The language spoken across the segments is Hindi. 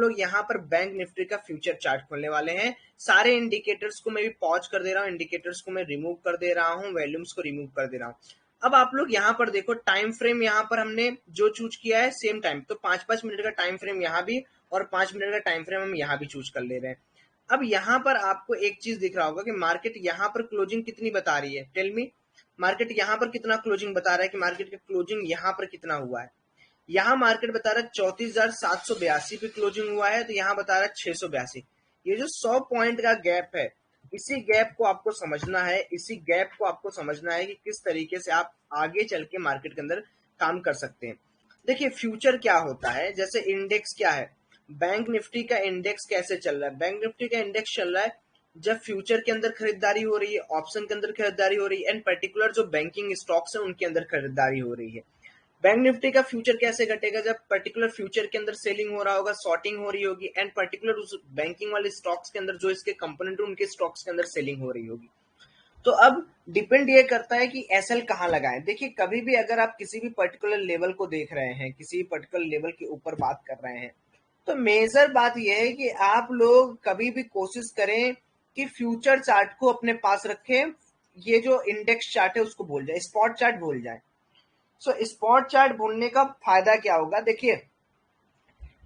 लोग यहाँ पर बैंक निफ्टी का फ्यूचर चार्ट खोलने वाले हैं। सारे इंडिकेटर्स को मैं भी पॉज कर दे रहा हूँ, इंडिकेटर्स को मैं रिमूव कर दे रहा हूँ, वॉल्यूम्स को रिमूव कर दे रहा हूँ। अब आप लोग यहाँ पर देखो टाइम फ्रेम, यहाँ पर हमने जो चूज किया है सेम टाइम, तो 5-5 मिनट का टाइम फ्रेम यहाँ भी और 5 मिनट का टाइम फ्रेम हम यहाँ भी चूज कर ले रहे हैं। अब यहाँ पर आपको एक चीज दिख रहा होगा कि मार्केट यहाँ पर क्लोजिंग कितनी बता रही है। टेल मी, मार्केट यहाँ पर कितना क्लोजिंग बता रहा है कि मार्केट का क्लोजिंग यहाँ पर कितना हुआ है। यहाँ मार्केट बता रहा है 34,782 पे क्लोजिंग हुआ है, तो यहाँ बता रहा है 682। ये जो 100 पॉइंट का गैप है, इसी गैप को आपको समझना है, इसी गैप को आपको समझना है कि किस तरीके से आप आगे चल के मार्केट के अंदर काम कर सकते हैं। देखिए फ्यूचर क्या होता है, जैसे इंडेक्स क्या है, बैंक निफ्टी का इंडेक्स कैसे चल रहा है। बैंक निफ्टी का इंडेक्स चल रहा है जब फ्यूचर के अंदर खरीदारी हो रही है, ऑप्शन के अंदर खरीदारी हो रही है, एंड पर्टिकुलर जो बैंकिंग स्टॉक्स है उनके अंदर खरीदारी हो रही है। बैंक निफ्टी का फ्यूचर कैसे घटेगा, जब पर्टिकुलर फ्यूचर के अंदर सेलिंग हो रहा होगा, शॉर्टिंग हो रही होगी, एंड पर्टिकुलर उस बैंकिंग वाले स्टॉक्स के अंदर जो इसके कंपोनेंट है उनके स्टॉक्स के अंदर सेलिंग हो रही होगी। तो अब डिपेंड ये करता है कि एसएल कहाँ लगाएं। देखिए कभी भी अगर आप किसी भी पर्टिकुलर लेवल को देख रहे हैं, किसी भी पर्टिकुलर लेवल के ऊपर बात कर रहे हैं, तो मेजर बात यह है कि आप लोग कभी भी कोशिश करें कि फ्यूचर चार्ट को अपने पास रखें। ये जो इंडेक्स चार्ट है उसको भूल जाए, स्पॉट चार्ट भूल जाए। सो स्पॉट चार्ट भूलने का फायदा क्या होगा, देखिए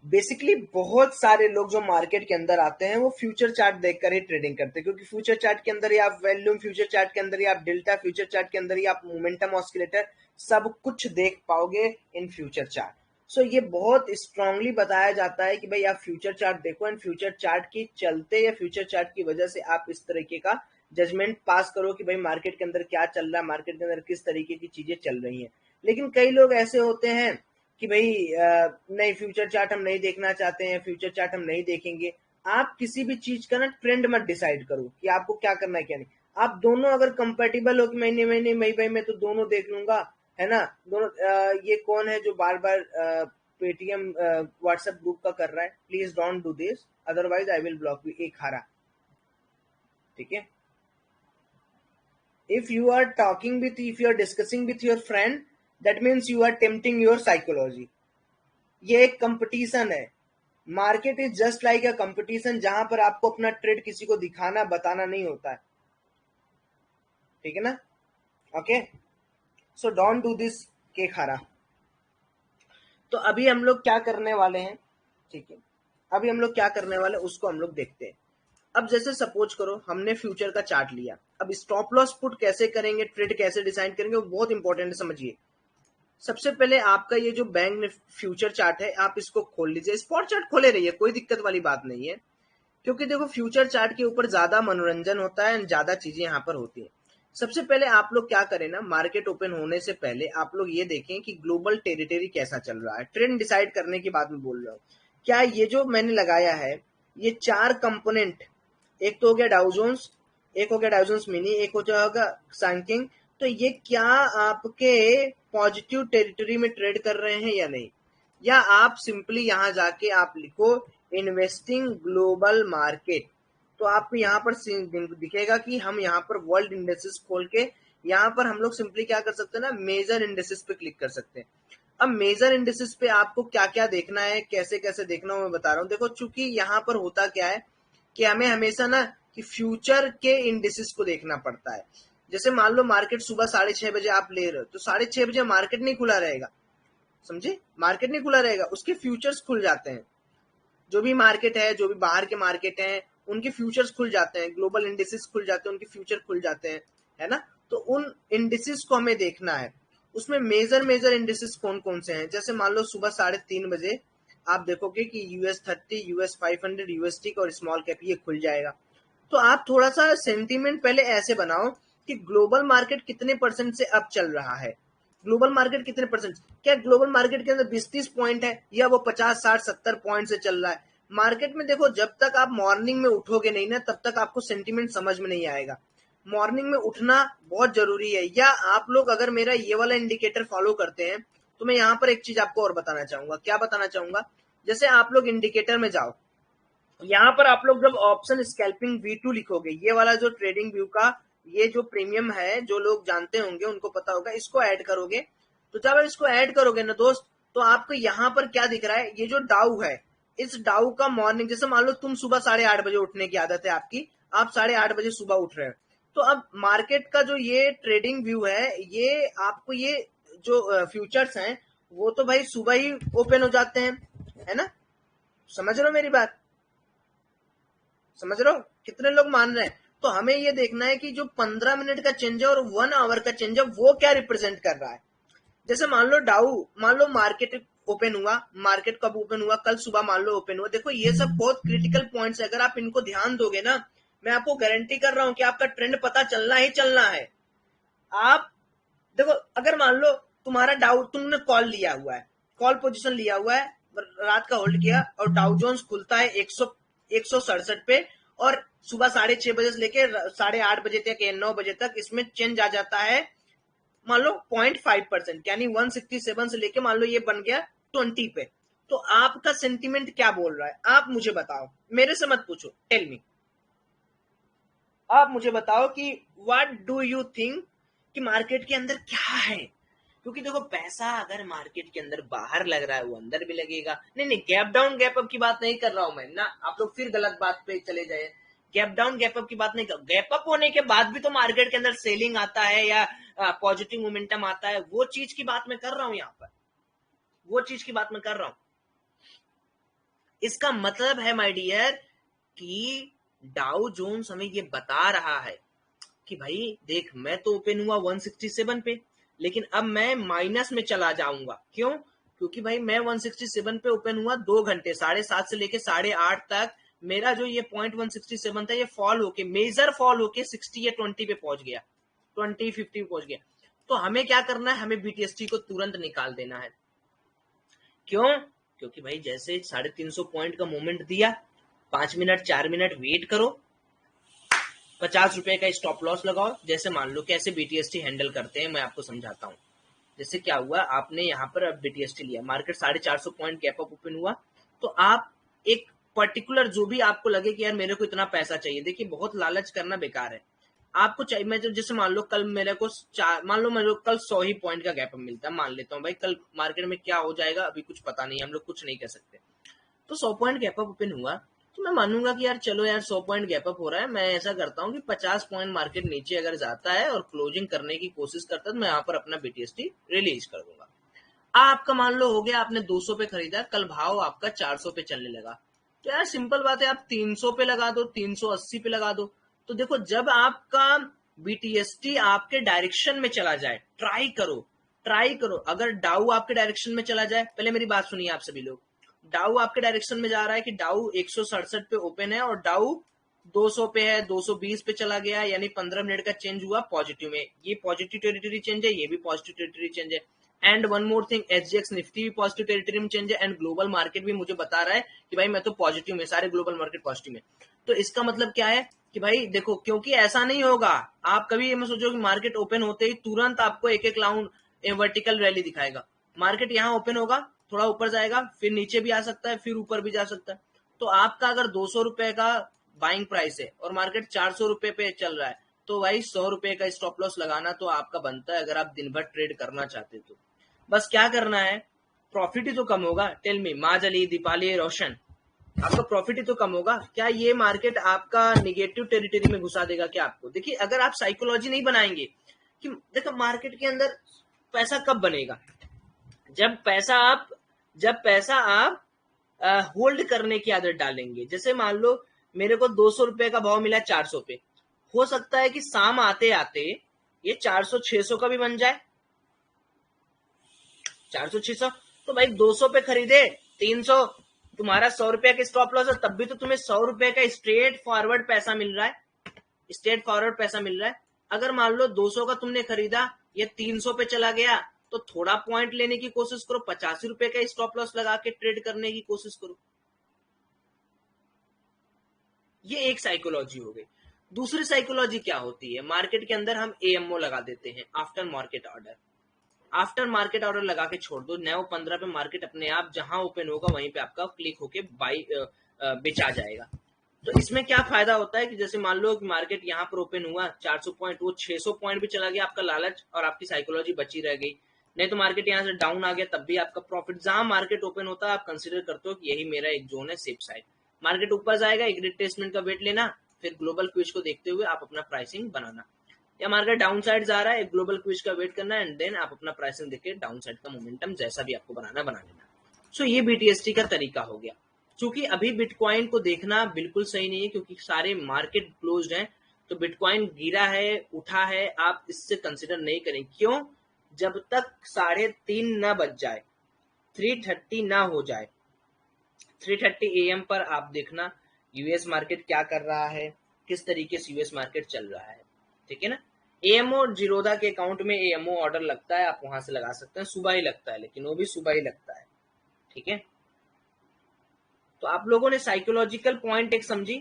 बेसिकली बहुत सारे लोग जो मार्केट के अंदर आते हैं वो फ्यूचर चार्ट देखकर ही ट्रेडिंग करते हैं, क्योंकि फ्यूचर चार्ट के अंदर ही आप वैल्यूम, फ्यूचर चार्ट के अंदर ही आप डेल्टा, फ्यूचर चार्ट के अंदर ही आप मोमेंटम ऑस्किलेटर सब कुछ देख पाओगे इन फ्यूचर चार्ट। सो ये बहुत स्ट्रांगली बताया जाता है कि भाई आप फ्यूचर चार्ट देखो, एंड फ्यूचर चार्ट के चलते या फ्यूचर चार्ट की वजह से आप इस तरीके का जजमेंट पास करो कि भाई मार्केट के अंदर क्या चल रहा है, मार्केट के अंदर किस तरीके की चीजें चल रही हैं। लेकिन कई लोग ऐसे होते हैं कि भाई नहीं फ्यूचर चार्ट हम नहीं देखना चाहते हैं, फ्यूचर चार्ट हम नहीं देखेंगे। आप किसी भी चीज का ना ट्रेंड मत डिसाइड करो कि आपको क्या करना है क्या नहीं। आप दोनों अगर कंपेटिबल हो कि महीने महीने भाई मैं तो दोनों देख लूंगा, है ना, दोनों ये कौन है जो बार बार पेटीएम व्हाट्सएप ग्रुप का कर रहा है, please don't do this otherwise I will block you, एक हारा, ठीक है। if you are talking with, if you are discussing with your friend, that means you are tempting your psychology। ये एक कंपटीशन है, market is just like a competition, जहां पर आपको अपना ट्रेड किसी को दिखाना बताना नहीं होता है, ठीक है ना। Okay, so don't do this के खारा। तो अभी हम लोग क्या करने वाले हैं, ठीक है, अभी हम लोग क्या करने वाले उसको हम लोग देखते हैं। अब जैसे सपोज करो हमने फ्यूचर का चार्ट लिया, अब स्टॉप लॉस पुट कैसे करेंगे, ट्रेड कैसे डिसाइड करेंगे, वो बहुत इंपॉर्टेंट है, समझिए। सबसे पहले आपका ये जो बैंक फ्यूचर चार्ट है आप इसको खोल लीजिए, स्पॉट चार्ट खोले रहिए, कोई दिक्कत वाली बात नहीं है, क्योंकि देखो फ्यूचर चार्ट के ऊपर ज्यादा मनोरंजन होता है, ज्यादा चीजें यहाँ पर होती है। सबसे पहले आप लोग क्या करें ना, मार्केट ओपन होने से पहले आप लोग ये देखें कि ग्लोबल टेरिटरी कैसा चल रहा है। ट्रेंड डिसाइड करने की बात मैं बोल रहा हूँ, क्या ये जो मैंने लगाया है ये 4 कंपोनेंट, एक तो हो गया डाउजोन्स, एक हो गया डाउजोन्स मिनी, एक हो जाएगा सैंकिंग, तो ये क्या आपके पॉजिटिव टेरिटरी में ट्रेड कर रहे हैं या नहीं। या आप सिंपली यहां जाके आप लिखो इन्वेस्टिंग ग्लोबल मार्केट, तो आपको यहाँ पर दिखेगा कि हम यहाँ पर वर्ल्ड इंडेक्सेस खोल के यहाँ पर हम लोग सिंपली क्या कर सकते हैं ना, मेजर इंडेक्सेस पे क्लिक कर सकते हैं। अब मेजर इंडेक्सेस पे आपको क्या क्या देखना है, कैसे कैसे देखना है मैं बता रहा हूँ। देखो चूंकि यहाँ पर होता क्या है कि हमें हमेशा ना कि फ्यूचर के इंडेक्सेस को देखना पड़ता है। जैसे मान लो मार्केट सुबह 6:30 बजे आप ले रहे हो, तो 6:30 बजे मार्केट नहीं खुला रहेगा, समझे, मार्केट नहीं खुला रहेगा, उसके फ्यूचर्स खुल जाते हैं। जो भी मार्केट है, जो भी बाहर के मार्केट हैं उनके फ्यूचर्स खुल जाते हैं, ग्लोबल इंडेक्सेस खुल जाते हैं, उनके फ्यूचर खुल जाते हैं, है ना। तो उन इंडेक्सेस को हमें देखना है, उसमें मेजर इंडेक्सेस कौन कौन से हैं। जैसे मान लो सुबह 3:30 बजे आप देखोगे कि US30, US500, UST और स्मॉल कैप ये खुल जाएगा। तो आप थोड़ा सा सेंटीमेंट पहले ऐसे बनाओ कि ग्लोबल मार्केट कितने परसेंट से अप चल रहा है, ग्लोबल मार्केट कितने परसेंट, क्या ग्लोबल मार्केट के अंदर 20-30 पॉइंट है या वो 50-60-70 पॉइंट से चल रहा है। मार्केट में देखो जब तक आप मॉर्निंग में उठोगे नहीं ना तब तक आपको सेंटीमेंट समझ में नहीं आएगा। मॉर्निंग में उठना बहुत जरूरी है। या आप लोग अगर मेरा ये वाला इंडिकेटर फॉलो करते हैं तो मैं यहाँ पर एक चीज आपको और बताना चाहूंगा। क्या बताना चाहूंगा, जैसे आप लोग इंडिकेटर में जाओ, यहाँ पर आप लोग जब ऑप्शन स्कैल्पिंग V2 लिखोगे, ये वाला जो ट्रेडिंग व्यू का ये जो प्रीमियम है, जो लोग जानते होंगे उनको पता होगा, इसको ऐड करोगे, तो जब आप इसको ऐड करोगे ना दोस्त, तो आपको यहाँ पर क्या दिख रहा है, ये जो डाउ है इस डाउ का मॉर्निंग, जैसे मान लो तुम सुबह 8:30 बजे उठने की आदत है आपकी, आप 8:30 बजे सुबह उठ रहे हैं, तो अब मार्केट का जो ये ट्रेडिंग व्यू है, ये आपको ये जो फ्यूचर्स हैं वो तो भाई सुबह ही ओपन हो जाते हैं, है ना? समझ रहे हो मेरी बात? समझ रहे हो? कितने लोग मान रहे हैं? तो हमें ये देखना है कि जो 15 मिनट का चेंज है और 1 आवर का चेंज है वो क्या रिप्रेजेंट कर रहा है। जैसे मान लो मार्केट ओपन हुआ, मार्केट कब ओपन हुआ? कल सुबह मान लो ओपन हुआ। देखो ये सब बहुत क्रिटिकल पॉइंट्स है, अगर आप इनको ध्यान दोगे ना, मैं आपको गारंटी कर रहा हूं कि आपका ट्रेंड पता चलना ही चलना है। आप देखो, अगर मान लो तुम्हारा तुमने कॉल लिया हुआ है, कॉल पोजीशन लिया हुआ है, रात का होल्ड किया और डाउ जोन्स खुलता है 167 पे, और सुबह 6:30 बजे से लेके 8:30 बजे तक या 9 बजे तक इसमें चेंज आ जाता है मान लो 0.5%, यानी 167 से लेके मान लो ये बन गया 20 पे। तो आपका सेंटीमेंट क्या बोल रहा है? आप मुझे बताओ, मेरे से मत पूछो, टेल मी। आप मुझे बताओ कि व्हाट डू यू थिंक कि मार्केट के अंदर क्या है? क्योंकि देखो, पैसा अगर मार्केट के अंदर बाहर लग रहा है वो अंदर भी लगेगा। नहीं नहीं, गैप डाउन गैप अप की बात नहीं कर रहा हूं मैं ना, आप लोग फिर गलत बात पे चले जाए। गैप डाउन गैप अप की बात नहीं कर, गैप अप होने के बाद भी तो मार्केट के अंदर सेलिंग आता है या पॉजिटिव मोमेंटम आता है, वो चीज की बात मैं कर रहा हूं यहाँ पर, वो चीज की बात मैं कर रहा हूं। इसका मतलब है माय डियर कि डाउ जोन्स हमें ये बता रहा है कि भाई देख, मैं तो ओपन हुआ 167 पे, लेकिन अब मैं माइनस में चला जाऊंगा। क्यों? क्योंकि भाई मैं 167 पे ओपन हुआ 2 घंटे, 7:30 से लेके 8:30 तक मेरा जो ये पॉइंट 167 था, ये फॉल होके, मेजर फॉल होके 60 या 20 पे पहुंच गया, 20-50 पे पहुंच गया। तो हमें क्या करना है? हमें बीटीएसटी को तुरंत निकाल देना है। क्यों? क्योंकि भाई जैसे 350 पॉइंट का मूवमेंट दिया, 5 मिनट 4 मिनट वेट करो, 50 रुपए का स्टॉप लॉस लगाओ। जैसे मान लो कैसे बीटीएसटी हैंडल करते हैं, मैं आपको समझाता हूँ। जैसे क्या हुआ, आपने यहाँ पर अब बीटीएसटी लिया, market 450 point gap up open हुआ, तो आप एक पर्टिकुलर जो भी आपको लगे कि यार मेरे को इतना पैसा चाहिए, देखिए बहुत लालच करना बेकार है। आपको चाहिए, मैं जैसे मान लो कल मेरे को मान लो मेरे को कल 100 ही पॉइंट का गैप अप मिलता है, मान लेता हूँ भाई, कल मार्केट में क्या हो जाएगा अभी कुछ पता नहीं, हम लोग कुछ नहीं कह सकते। तो 100 पॉइंट गैप अप ओपन हुआ, तो मैं मानूंगा कि यार चलो यार 100 पॉइंट गैप अप हो रहा है, मैं ऐसा करता हूँ कि 50 पॉइंट मार्केट नीचे अगर जाता है और क्लोजिंग करने की कोशिश करता है, तो मैं यहाँ पर अपना बीटीएसटी रिलीज कर दूंगा। आपका मान लो हो गया, आपने 200 पे खरीदा, कल भाव आपका 400 पे चलने लगा, तो यार सिंपल बात है, आप 300 पे लगा दो, 380 पे लगा दो। तो देखो, जब आपका बीटीएसटी आपके डायरेक्शन में चला जाए, ट्राई करो अगर डाउ आपके डायरेक्शन में चला जाए, पहले मेरी बात सुनिए आप सभी लोग, डाउ आपके डायरेक्शन में जा रहा है कि डाउ 167 पे ओपन है और डाउ 200 पे है, 220 पे चला गया, यानी 15 मिनट का चेंज हुआ पॉजिटिव में, ये पॉजिटिव टेरिटरी चेंज है, ये भी पॉजिटिव टेरिटरी चेंज है। And one more thing, SGX Nifty भी पॉजिटिव टेरिटरी में चेंज है, एंड ग्लोबल मार्केट भी मुझे बता रहा है कि भाई मैं तो पॉजिटिव में, सारे ग्लोबल मार्केट पॉजिटिव में। तो इसका मतलब क्या है कि भाई देखो, क्योंकि ऐसा नहीं होगा, आप कभी ये मत सोचो कि मार्केट ओपन होते ही तुरंत आपको एक एक राउंड वर्टिकल रैली दिखाएगा। मार्केट यहाँ ओपन होगा, थोड़ा ऊपर जाएगा, फिर नीचे भी आ सकता है, फिर ऊपर भी जा सकता है। तो आपका अगर 200 रुपए का बाइंग प्राइस है और मार्केट 400 रुपए पे चल रहा है, तो भाई 100 रुपए का स्टॉप लॉस लगाना तो आपका बनता है, अगर आप दिन भर ट्रेड करना चाहते तो। बस क्या करना है, प्रॉफिट ही तो कम होगा। टेल मी, माज अली, दीपाली, रोशन, आपका प्रॉफिट ही तो कम होगा। क्या ये मार्केट आपका निगेटिव टेरिटरी में घुसा देगा क्या आपको? देखिए, अगर आप साइकोलॉजी नहीं बनाएंगे कि देखो मार्केट के अंदर पैसा कब बनेगा, जब पैसा आप होल्ड करने की आदत डालेंगे। जैसे मान लो मेरे को 200 रुपए का भाव मिला 400 पे, हो सकता है कि शाम आते आते ये 400-600 का भी बन जाए, 400-600। तो भाई 200 पे खरीदे, 300, तुम्हारा 100 रुपए का स्टॉप लॉस है, तब भी तो तुम्हें 100 रुपए का स्ट्रेट फॉरवर्ड पैसा मिल रहा है, स्ट्रेट फॉरवर्ड पैसा मिल रहा है। अगर मान लो 200 का तुमने खरीदा, ये 300 पे चला गया, तो थोड़ा पॉइंट लेने की कोशिश करो, 85 रुपए का स्टॉप लॉस लगा के ट्रेड करने की कोशिश करो। ये एक साइकोलॉजी हो गई। दूसरी साइकोलॉजी क्या होती है, मार्केट के अंदर हम एएमओ लगा देते हैं, after market order. After market order लगा के छोड़ दो, 9:15 पे मार्केट अपने आप जहां ओपन होगा वहीं पे आपका क्लिक होके बाई बेचा जाएगा। तो इसमें क्या फायदा होता है कि जैसे मान लो कि मार्केट यहाँ पर ओपन हुआ 400 पॉइंट, वो 600 पॉइंट भी चला गया, आपका लालच और आपकी साइकोलॉजी बची रह गई। नहीं तो मार्केट यहाँ से डाउन आ गया तब भी आपका प्रॉफिट, जहां मार्केट ओपन होता है आप कंसीडर करते हो कि यही मेरा एक जोन है सेफ साइड। मार्केट ऊपर जाएगा, एक रिट्रेसमेंट का वेट लेना, फिर ग्लोबल क्विज को देखते हुए आप अपना प्राइसिंग बनाना। या मार्केट डाउन साइड जा रहा है, एक ग्लोबल क्विज का वेट करना एंड देन आप अपना प्राइसिंग देके डाउन साइड का मोमेंटम जैसा भी आपको बनाना बना लेना। सो ये बीटीएसटी का तरीका हो गया। क्योंकि अभी बिटकॉइन को देखना बिल्कुल सही नहीं है क्योंकि सारे मार्केट क्लोज्ड हैं, तो बिटकॉइन गिरा है उठा है आप इससे कंसिडर नहीं करें। क्यों? जब तक 3:30 न बज जाए, 3:30 ना हो जाए, 3:30 AM पर आप देखना यूएस मार्केट क्या कर रहा है, किस तरीके से यूएस मार्केट चल रहा है। ठीक है ना। एएमओ जीरोधा के अकाउंट में एएमओ ऑर्डर लगता है, आप वहां से लगा सकते हैं, सुबह ही लगता है, लेकिन वो भी सुबह ही लगता है। ठीक है। तो आप लोगों ने साइकोलॉजिकल पॉइंट एक समझी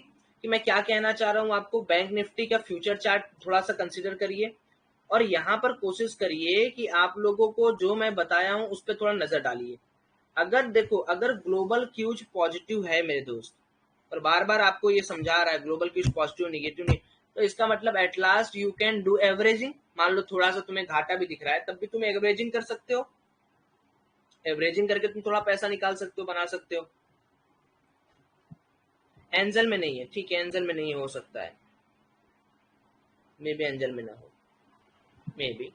कि मैं क्या कहना चाह रहा हूं आपको। बैंक निफ्टी का फ्यूचर चार्ट थोड़ा सा कंसीडर करिए और यहां पर कोशिश करिए कि आप लोगों को जो मैं बताया हूं उस पर थोड़ा नजर डालिए। अगर देखो, अगर ग्लोबल क्यूज पॉजिटिव है मेरे दोस्त, और बार बार आपको ये समझा रहा है ग्लोबल क्यूज पॉजिटिव निगेटिव नहीं, तो इसका मतलब at last you can do averaging. मान लो थोड़ा सा तुम्हें घाटा भी दिख रहा है तब भी तुम एवरेजिंग कर सकते हो, एवरेजिंग करके तुम थोड़ा पैसा निकाल सकते हो, बना सकते हो। एंजल में नहीं है, ठीक है, एंजल में नहीं हो सकता है, मे बी एंजल में ना हो, मे बी।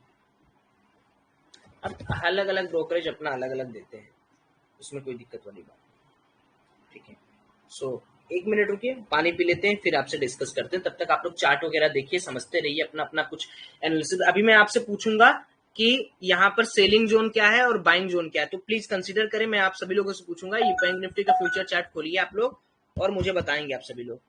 अब अलग अलग ब्रोकरेज अपना अलग अलग देते हैं, उसमें कोई दिक्कत वाली बात नहीं। ठीक है। सो एक मिनट रुकिए, पानी पी लेते हैं, फिर आपसे डिस्कस करते हैं। तब तक आप लोग चार्ट वगैरह देखिए, समझते रहिए, अपना अपना कुछ एनालिसिस। अभी मैं आपसे पूछूंगा कि यहाँ पर सेलिंग जोन क्या है और बाइंग जोन क्या है, तो प्लीज कंसीडर करें। मैं आप सभी लोगों से पूछूंगा, ये बैंक निफ्टी का फ्यूचर चार्ट खोलिए आप लोग और मुझे बताएंगे आप सभी लोग।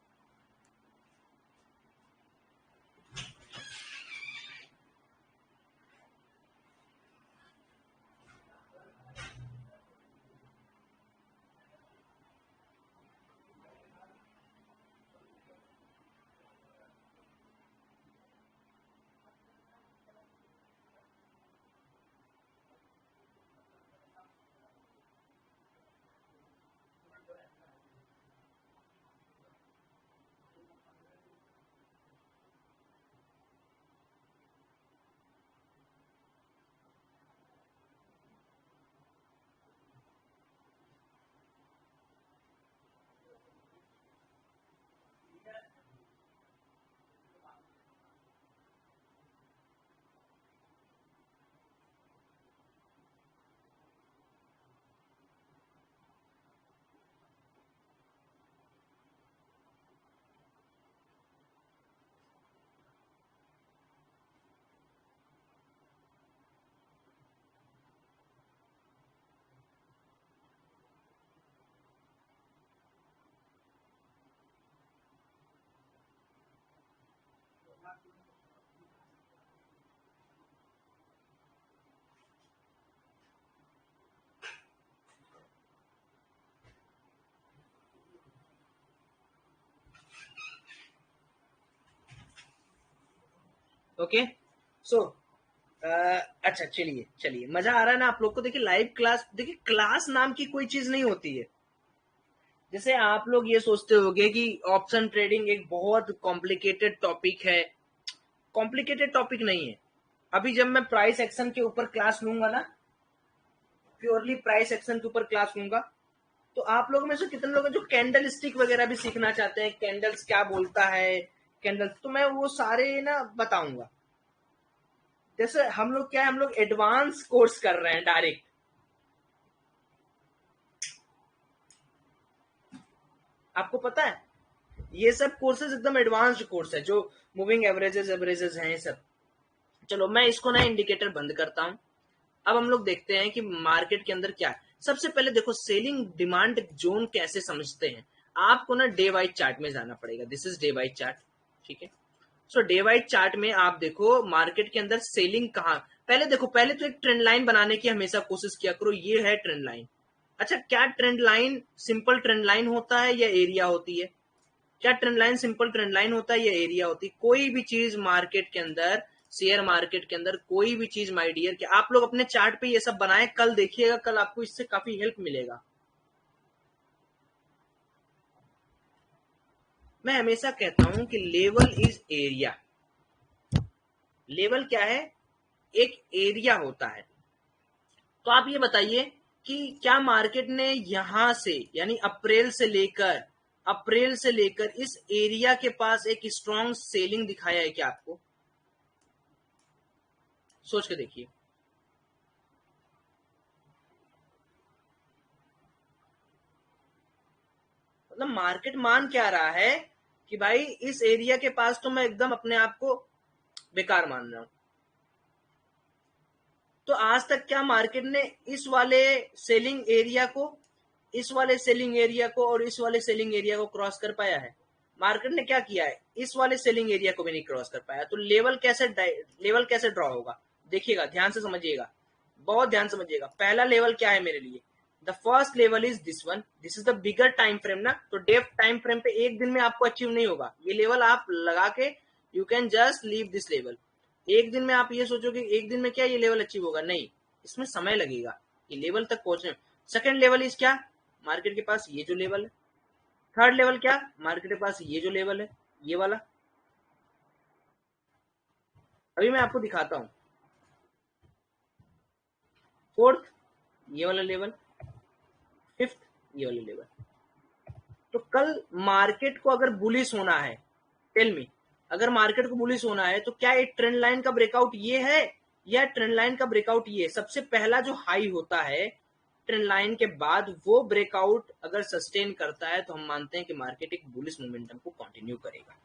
ओके। सो अच्छा, चलिए चलिए, मजा आ रहा है ना आप लोग को। देखिए लाइव क्लास, देखिए क्लास नाम की कोई चीज नहीं होती है। जैसे आप लोग ये सोचते होंगे कि ऑप्शन ट्रेडिंग एक बहुत कॉम्प्लिकेटेड टॉपिक है, कॉम्प्लिकेटेड टॉपिक नहीं है। अभी जब मैं प्राइस एक्शन के ऊपर क्लास लूंगा ना, प्योरली प्राइस एक्शन के ऊपर क्लास लूंगा, तो आप लोगों में से कितने लोग हैं जो कैंडल स्टिक वगैरह भी सीखना चाहते हैं, कैंडल्स क्या बोलता है, कैंडल्स, तो मैं वो सारे ना बताऊंगा। जैसे हम लोग क्या है, हम लोग एडवांस कोर्स कर रहे हैं डायरेक्ट। आपको पता है ये सब कोर्सेज एकदम एडवांस्ड कोर्स है, जो मूविंग एवरेजेस एवरेजेस हैं ये सब। चलो मैं इसको ना इंडिकेटर बंद करता हूं। अब हम लोग देखते हैं कि मार्केट के अंदर क्या है। सबसे पहले देखो सेलिंग डिमांड जोन कैसे समझते हैं। आपको ना डे वाइज चार्ट में जाना पड़ेगा। This is day wise chart. ठीक है। सो डे वाइज चार्ट में आप देखो मार्केट के अंदर सेलिंग कहाँ। पहले देखो, पहले तो एक ट्रेंड लाइन बनाने की हमेशा कोशिश किया करो। ये है ट्रेंड लाइन। अच्छा, क्या trend line simple trend line होता है या एरिया होती है? क्या trend line simple trend line होता है या एरिया होती है? कोई भी चीज मार्केट के अंदर, शेयर मार्केट के अंदर कोई भी चीज माय डियर, कि आप लोग अपने चार्ट पे ये सब बनाए, कल देखिएगा, कल आपको इससे काफी हेल्प मिलेगा। मैं हमेशा कहता हूं कि लेवल इज एरिया। लेवल क्या है? एक एरिया होता है। तो आप ये बताइए कि क्या मार्केट ने यहां से यानी अप्रैल से लेकर इस एरिया के पास एक स्ट्रॉन्ग सेलिंग दिखाया है क्या आपको? सोच के देखिए। मतलब मार्केट मान क्या रहा है कि भाई इस एरिया के पास तो मैं एकदम अपने आप को बेकार मान रहा हूं। तो आज तक क्या मार्केट ने इस वाले सेलिंग एरिया को और इस वाले सेलिंग एरिया को क्रॉस कर पाया है? मार्केट ने क्या किया है, इस वाले सेलिंग एरिया को भी नहीं क्रॉस कर पाया। तो लेवल कैसे ड्रॉ होगा? देखिएगा, ध्यान से समझिएगा, बहुत ध्यान समझिएगा। पहला लेवल क्या है मेरे लिए? The first level is this one, this is the bigger time frame ना। तो डेफ टाइम फ्रेम पे एक दिन में आपको अचीव नहीं होगा ये लेवल। आप लगा के you can just leave this level. एक दिन में आप ये सोचो कि एक दिन में क्या ये लेवल अचीव होगा, नहीं, इसमें समय लगेगा ये लेवल तक पहुंचने में। सेकंड लेवल इज क्या? मार्केट के पास ये जो लेवल है। थर्ड लेवल क्या? मार्केट के पास ये जो लेवल है, ये वाला। अभी मैं आपको दिखाता हूं। फोर्थ ये वाला लेवल, फिफ्थ ये वाला लेवल। तो कल मार्केट को अगर बुलिश होना है, टेल मी, अगर मार्केट को बुलिश होना है तो क्या एक ट्रेंड लाइन का ब्रेकआउट ये है या ट्रेंड लाइन का ब्रेकआउट ये? सबसे पहला जो हाई होता है ट्रेंड लाइन के बाद, वो ब्रेकआउट अगर सस्टेन करता है तो हम मानते हैं कि मार्केट एक बुलिश मोमेंटम को कंटिन्यू करेगा।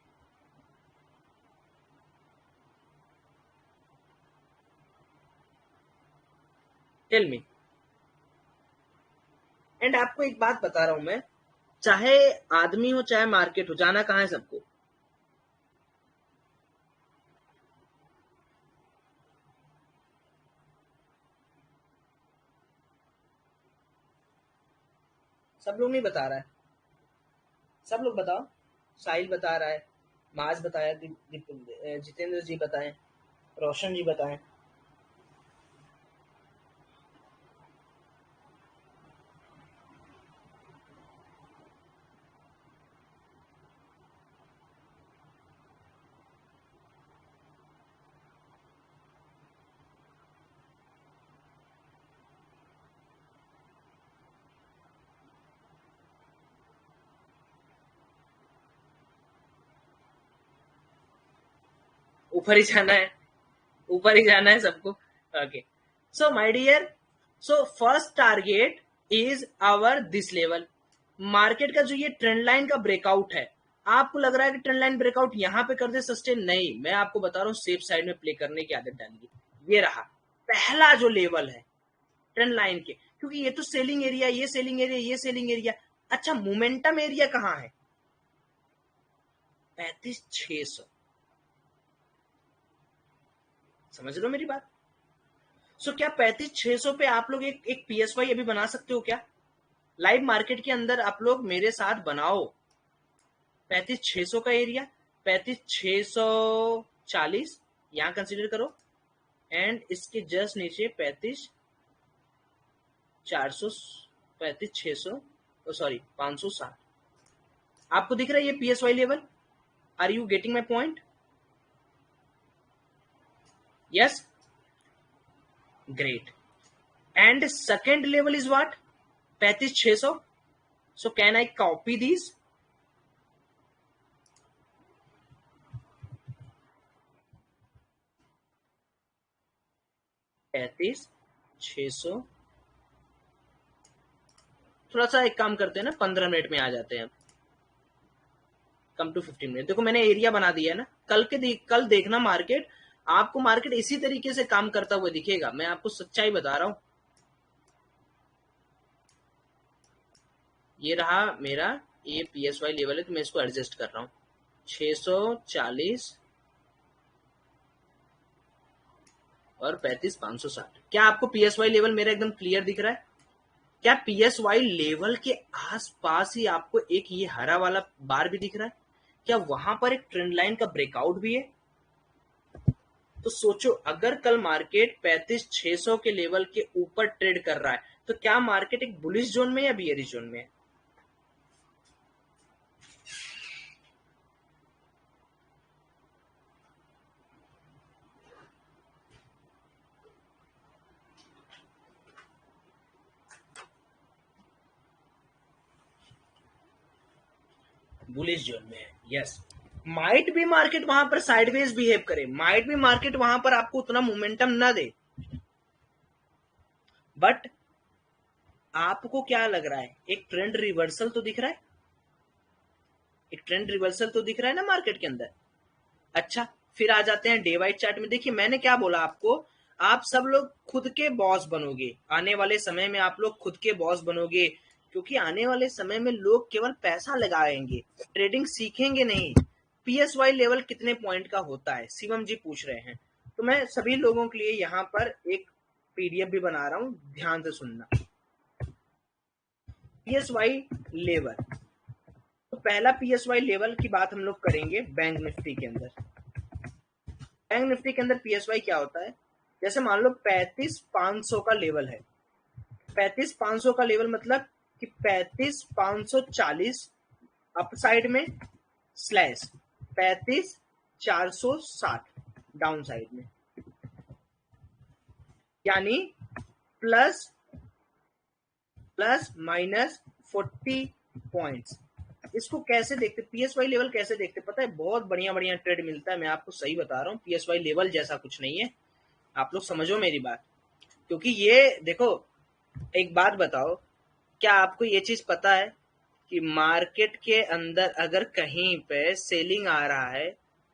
Tell me. एंड आपको एक बात बता रहा हूं मैं, चाहे आदमी हो चाहे मार्केट हो, जाना कहां है सबको? सब लोग नहीं बता रहा है। सब लोग बताओ। साहिल बता रहा है, माज बताया, जितेंद्र जी बताएं, रोशन जी बताएं। ऊपर ही जाना है, ऊपर ही जाना है सबको। Okay, so my dear, so first target is our this level. Market का जो ये ट्रेंड लाइन का ब्रेकआउट है, आपको लग रहा है कि ट्रेंड लाइन ब्रेकआउट यहां पे कर दे सस्टेन? नहीं, मैं आपको बता रहा हूं सेफ साइड में प्ले करने की आदत डालिए। ये रहा पहला जो लेवल है ट्रेंड लाइन के, क्योंकि ये तो सेलिंग एरिया, ये सेलिंग एरिया, ये सेलिंग एरिया। अच्छा, मोमेंटम एरिया कहां है? 35,600। समझ लो मेरी बात। सो क्या 35,600 पे आप लोग एक पीएसवाई अभी बना सकते हो क्या? लाइव मार्केट के अंदर आप लोग मेरे साथ बनाओ 35,600 का एरिया, 35,640 यहां कंसीडर करो, एंड इसके जस्ट नीचे 35,400, 35,600, सॉरी 560। आपको दिख रहा है ये PSY level? Are you getting my point? Yes, great. And second level is what? 35,600। So can I copy these? 35,600। थोड़ा सा एक काम करते हैं ना, 15 मिनट में आ जाते हैं। Come to 15 minute. देखो मैंने एरिया बना दिया है ना। कल देखना मार्केट, आपको मार्केट इसी तरीके से काम करता हुआ दिखेगा। मैं आपको सच्चाई बता रहा हूं। ये रहा मेरा, ये पीएसवाई लेवल है तो मैं इसको एडजस्ट कर रहा हूं। 640 और 35,560। क्या आपको पीएसवाई लेवल मेरा एकदम क्लियर दिख रहा है? क्या पीएसवाई लेवल के आसपास ही आपको एक ये हरा वाला बार भी दिख रहा है? क्या वहां पर एक ट्रेंड लाइन का ब्रेकआउट भी है? तो सोचो, अगर कल मार्केट 35,600 के लेवल के ऊपर ट्रेड कर रहा है तो क्या मार्केट एक बुलिश जोन में या बियरिश जोन में है? बुलिश जोन में है, यस। माइट भी मार्केट वहां पर साइडवेज बिहेव करे, माइट भी मार्केट वहां पर आपको उतना मोमेंटम ना दे, बट आपको क्या लग रहा है, एक ट्रेंड रिवर्सल तो दिख रहा है, एक ट्रेंड रिवर्सल तो दिख रहा है ना मार्केट के अंदर। अच्छा, फिर आ जाते हैं डे वाइज चार्ट में। देखिए मैंने क्या बोला आपको, आप सब लोग खुद के बॉस बनोगे आने वाले समय में, आप लोग खुद के बॉस बनोगे, क्योंकि आने वाले समय में लोग केवल पैसा लगाएंगे, ट्रेडिंग सीखेंगे नहीं। पीएसवाई लेवल कितने पॉइंट का होता है, शिवम जी पूछ रहे हैं, तो मैं सभी लोगों के लिए यहाँ पर एक पीडीएफ भी बना रहा हूँ, ध्यान से सुनना। पीएसवाई लेवल, तो पहला पीएसवाई लेवल की बात हम लोग करेंगे बैंक निफ्टी के अंदर। बैंक निफ्टी के अंदर पीएसवाई क्या होता है, जैसे मान लो 35,500 का लेवल है, 35,500 का लेवल मतलब कि 35,540 अप साइड में स्लैश 35,460 डाउन साइड में, यानी प्लस प्लस माइनस 40 पॉइंट्स। इसको कैसे देखते, पीएसवाई लेवल कैसे देखते पता है, बहुत बढ़िया बढ़िया ट्रेड मिलता है, मैं आपको सही बता रहा हूँ, पीएसवाई लेवल जैसा कुछ नहीं है, आप लोग समझो मेरी बात। क्योंकि ये देखो, एक बात बताओ, क्या आपको ये चीज पता है कि मार्केट के अंदर अगर कहीं पे सेलिंग आ रहा है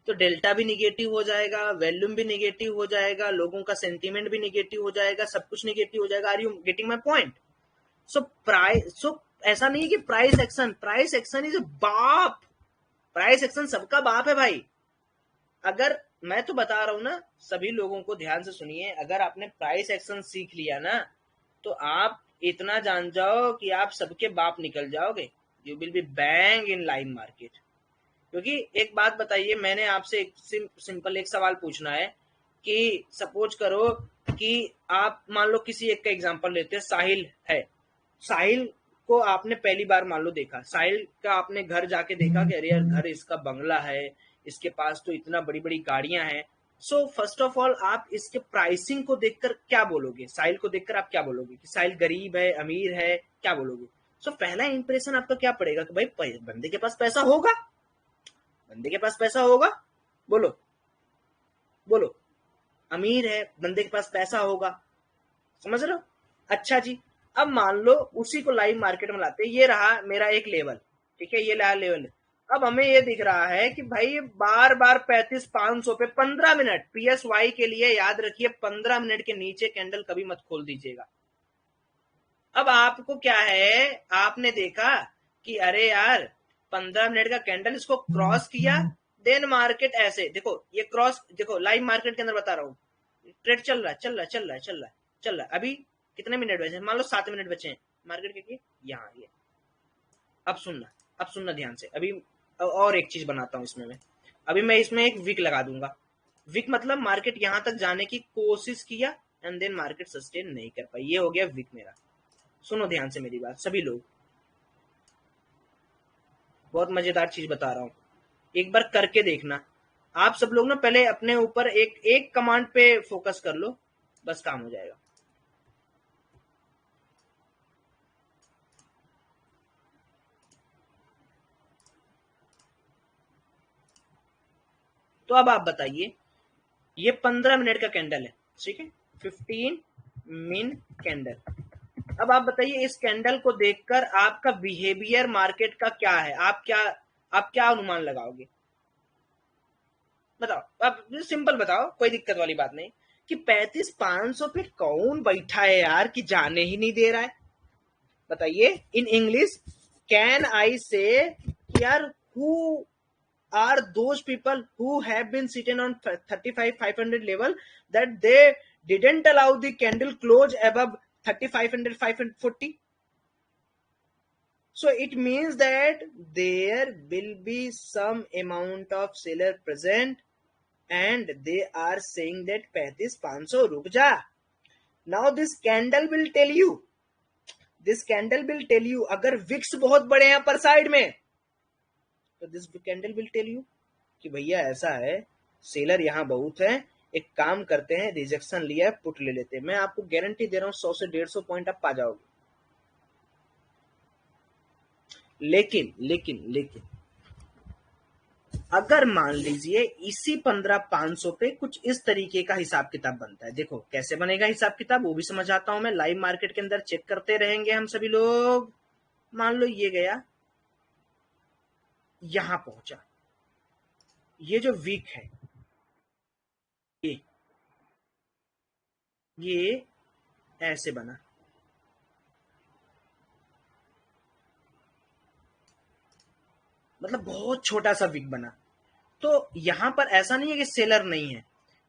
तो डेल्टा भी निगेटिव हो जाएगा, वॉल्यूम भी निगेटिव हो जाएगा, लोगों का सेंटीमेंट भी निगेटिव हो जाएगा, सब कुछ निगेटिव हो जाएगा। Are you getting my point? So ऐसा नहीं है कि प्राइस एक्शन इज बाप, प्राइस एक्शन सबका बाप है भाई। अगर मैं तो बता रहा हूं ना, सभी लोगों को ध्यान से सुनिए, अगर आपने प्राइस एक्शन सीख लिया ना, तो आप इतना जान जाओ कि आप सबके बाप निकल जाओगे, you will be bang in line market. क्योंकि एक बात बताइए, मैंने आपसे एक सिंपल एक सवाल पूछना है कि सपोज करो कि आप मान लो किसी एक का एग्जांपल लेते हैं, साहिल है, साहिल को आपने पहली बार मान लो देखा, साहिल का आपने घर जाके देखा कि अरे यार घर इसका बंगला है, इसके पास तो इतना बड़ी बड़ी गाड़ियां हैं। सो फर्स्ट ऑफ ऑल आप इसके प्राइसिंग को देखकर क्या बोलोगे, साहिल को देखकर आप क्या बोलोगे कि साहिल गरीब है अमीर है, क्या बोलोगे? सो पहला इंप्रेशन आपका क्या पड़ेगा कि भाई बंदे के पास पैसा होगा, बंदे के पास पैसा होगा, बोलो बोलो, अमीर है बंदे के पास पैसा होगा, समझ रहे हो? अच्छा जी, अब मान लो उसी को लाइव मार्केट में लाते, ये रहा मेरा एक लेवल, ठीक है, ये रहा लेवल। अब हमें ये दिख रहा है कि भाई बार बार 35,500 पे 15 मिनट, पीएसवाई के लिए याद रखिए 15 मिनट के नीचे कैंडल कभी मत खोल दीजिएगा। अब आपको क्या है, आपने देखा कि अरे यार 15 मिनट का कैंडल इसको क्रॉस किया, देन मार्केट ऐसे देखो, ये क्रॉस देखो, लाइव मार्केट के अंदर बता रहा हूँ, ट्रेड चल रहा है चल रहा है चल रहा है चल रहा है चल रहा है। अभी कितने मिनट बचे, मान लो 7 मिनट बचे हैं मार्केट के, यहाँ ये। अब सुनना, अब सुनना ध्यान से, अभी और एक चीज बनाता हूँ इसमें मैं, अभी मैं इसमें एक विक लगा दूंगा। विक मतलब मार्केट यहां तक जाने की कोशिश किया एंड देन मार्केट सस्टेन नहीं कर पाई, ये हो गया विक मेरा। सुनो ध्यान से मेरी बात सभी लोग, बहुत मजेदार चीज बता रहा हूँ, एक बार करके देखना। आप सब लोग ना पहले अपने ऊपर एक एक कमांड पे फोकस कर लो, बस काम हो जाएगा। तो अब आप बताइए, ये 15 मिनट का कैंडल है, ठीक है, 15 मिन कैंडल। अब आप बताइए इस कैंडल को देखकर आपका बिहेवियर मार्केट का क्या है, आप क्या अनुमान लगाओगे? बताओ, आप सिंपल बताओ, कोई दिक्कत वाली बात नहीं, कि 35,500 पे कौन बैठा है यार कि जाने ही नहीं दे रहा है? बताइए इन इंग्लिश, कैन आई से यार, who are those people who have been sitting on 35,500 level that they didn't allow the candle close above 3500 540? So it means that there will be some amount of seller present and they are saying that 3500 रुक जा। Now this candle will tell you, this candle will tell you, अगर विक्स बहुत बड़े हैं पर साइड में, तो this candle will tell you कि भैया ऐसा है, सेलर यहाँ बहुत है, एक काम करते हैं, रिजेक्शन लिया है, पुट ले लेते हैं। मैं आपको गारंटी दे रहा हूँ 100 से 150 पॉइंट आप पा जाओगे। लेकिन लेकिन लेकिन अगर मान लीजिए इसी 15,500 पे कुछ इस तरीके का हिसाब किताब बनता है, देखो कैसे बनेगा हिसाब किताब वो भी समझ आता हूं मैं। लाइव मार्केट के अंदर चेक करते रहेंगे हम सभी लोग। मान लो ये गया, यहां पहुंचा, ये जो वीक है ये ऐसे बना, मतलब बहुत छोटा सा वीक बना। तो यहां पर ऐसा नहीं है कि सेलर नहीं है,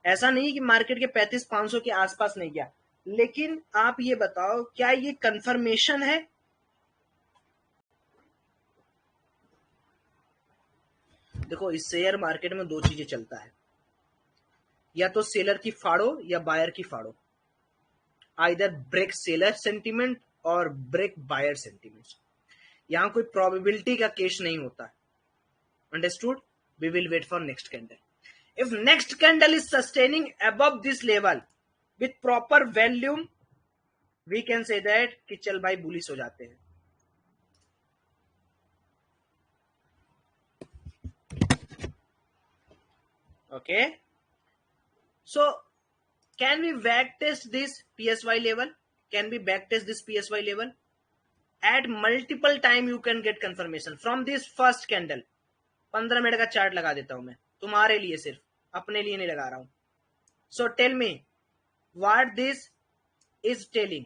ऐसा नहीं है कि मार्केट के 35,500 के आसपास नहीं गया, लेकिन आप ये बताओ क्या ये कंफर्मेशन है? देखो इस शेयर मार्केट में दो चीजें चलता है, या तो सेलर की फाड़ो या बायर की फाड़ो। आइदर ब्रेक सेलर सेंटिमेंट और ब्रेक बायर सेंटिमेंट। यहां कोई प्रोबेबिलिटी का केस नहीं होता। Understood? We will wait for next candle. If next candle is sustaining above this level with proper volume, we can say that कि चल भाई बुलिश हो जाते हैं। Okay, so can we back test this PSY level? Can we back test this PSY level? At multiple time you can get confirmation from this first candle. 15 minute का चार्ट लगा देता हूं मैं तुम्हारे लिए, सिर्फ अपने लिए नहीं लगा रहा हूं। So tell me what this is telling।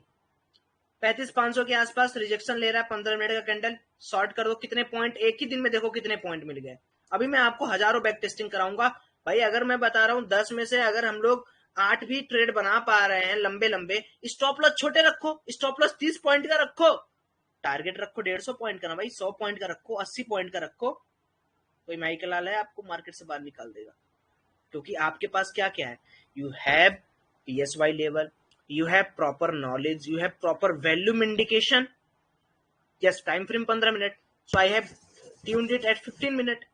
35,500 के आसपास रिजेक्शन ले रहा है, 15 मिनट का कैंडल। शॉर्ट कर दो, कितने पॉइंट एक ही दिन में, देखो कितने पॉइंट मिल गए। अभी मैं आपको हजारों बैक टेस्टिंग कराऊंगा भाई। अगर मैं बता रहा हूं 10 में से अगर हम लोग 8 भी ट्रेड बना पा रहे हैं लंबे लंबे, स्टॉप लॉस छोटे रखो, स्टॉप लॉस 30 पॉइंट का रखो, टारगेट रखो 150 पॉइंट का ना भाई, 100 पॉइंट का रखो, 80 पॉइंट का रखो, कोई माइकल लाल है आपको मार्केट से बाहर निकाल देगा। क्योंकि आपके पास क्या क्या है, you have PSY level, you have proper knowledge, you have proper volume indication. Yes, time frame 15 minute, so I have tuned it at 15 minute.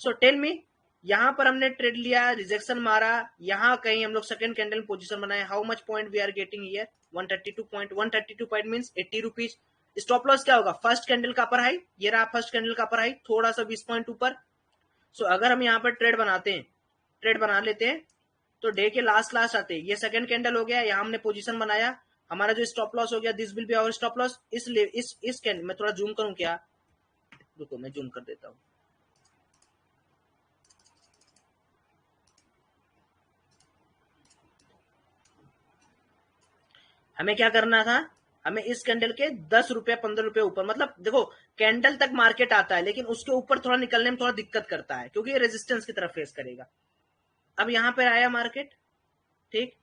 So tell me, यहां पर हमने ट्रेड लिया, रिजेक्शन मारा, यहां कहीं हम लोग सेकंड कैंडल पोजीशन बनाए, how much point we are getting here? 132 point. 132 point means 80 rupees. Stop loss क्या होगा? फर्स्ट कैंडल का अपर हाई, ये रहा फर्स्ट कैंडल का अपर हाई, थोड़ा सा 20 पॉइंट ऊपर। सो अगर हम यहाँ पर ट्रेड बनाते हैं, ट्रेड बना लेते हैं, तो डे के लास्ट आते हैं, ये सेकंड कैंडल हो गया, यहाँ हमने पोजीशन बनाया, हमारा जो स्टॉप लॉस हो गया, this will be our stop loss. इसलिए इस कैंडल में थोड़ा जूम करूं क्या? रुको मैं जूम कर देता हूं। हमें क्या करना था, हमें इस कैंडल के 10 रुपए 15 रुपए ऊपर, मतलब देखो कैंडल तक मार्केट आता है, लेकिन उसके ऊपर थोड़ा निकलने में थोड़ा दिक्कत करता है, क्योंकि ये रेजिस्टेंस की तरफ फेस करेगा। अब यहां पर आया मार्केट, ठीक,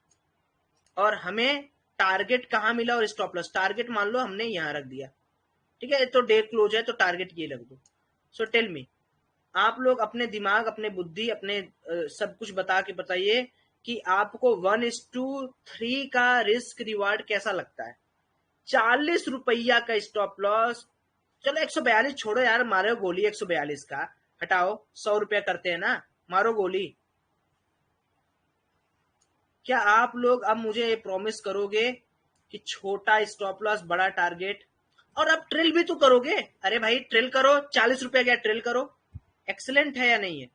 और हमें टारगेट कहां मिला और स्टॉप लॉस, टारगेट मान लो हमने यहां रख दिया, ठीक है, तो डे क्लोज है तो टारगेट ये रख दो। सो टेल मी, आप लोग अपने दिमाग, अपने बुद्धि, अपने सब कुछ बता के बताइए कि आपको 1:3 का रिस्क रिवार्ड कैसा लगता है? 40 रुपया का स्टॉप लॉस, चलो 142 छोड़ो यार, मारो गोली 142 का, हटाओ, 100 रुपया करते हैं ना, मारो गोली। क्या आप लोग अब मुझे प्रॉमिस करोगे कि छोटा स्टॉप लॉस बड़ा टारगेट, और अब ट्रिल भी तो करोगे? अरे भाई ट्रिल करो, 40 रुपया क्या ट्रिल करो, एक्सलेंट है या नहीं है?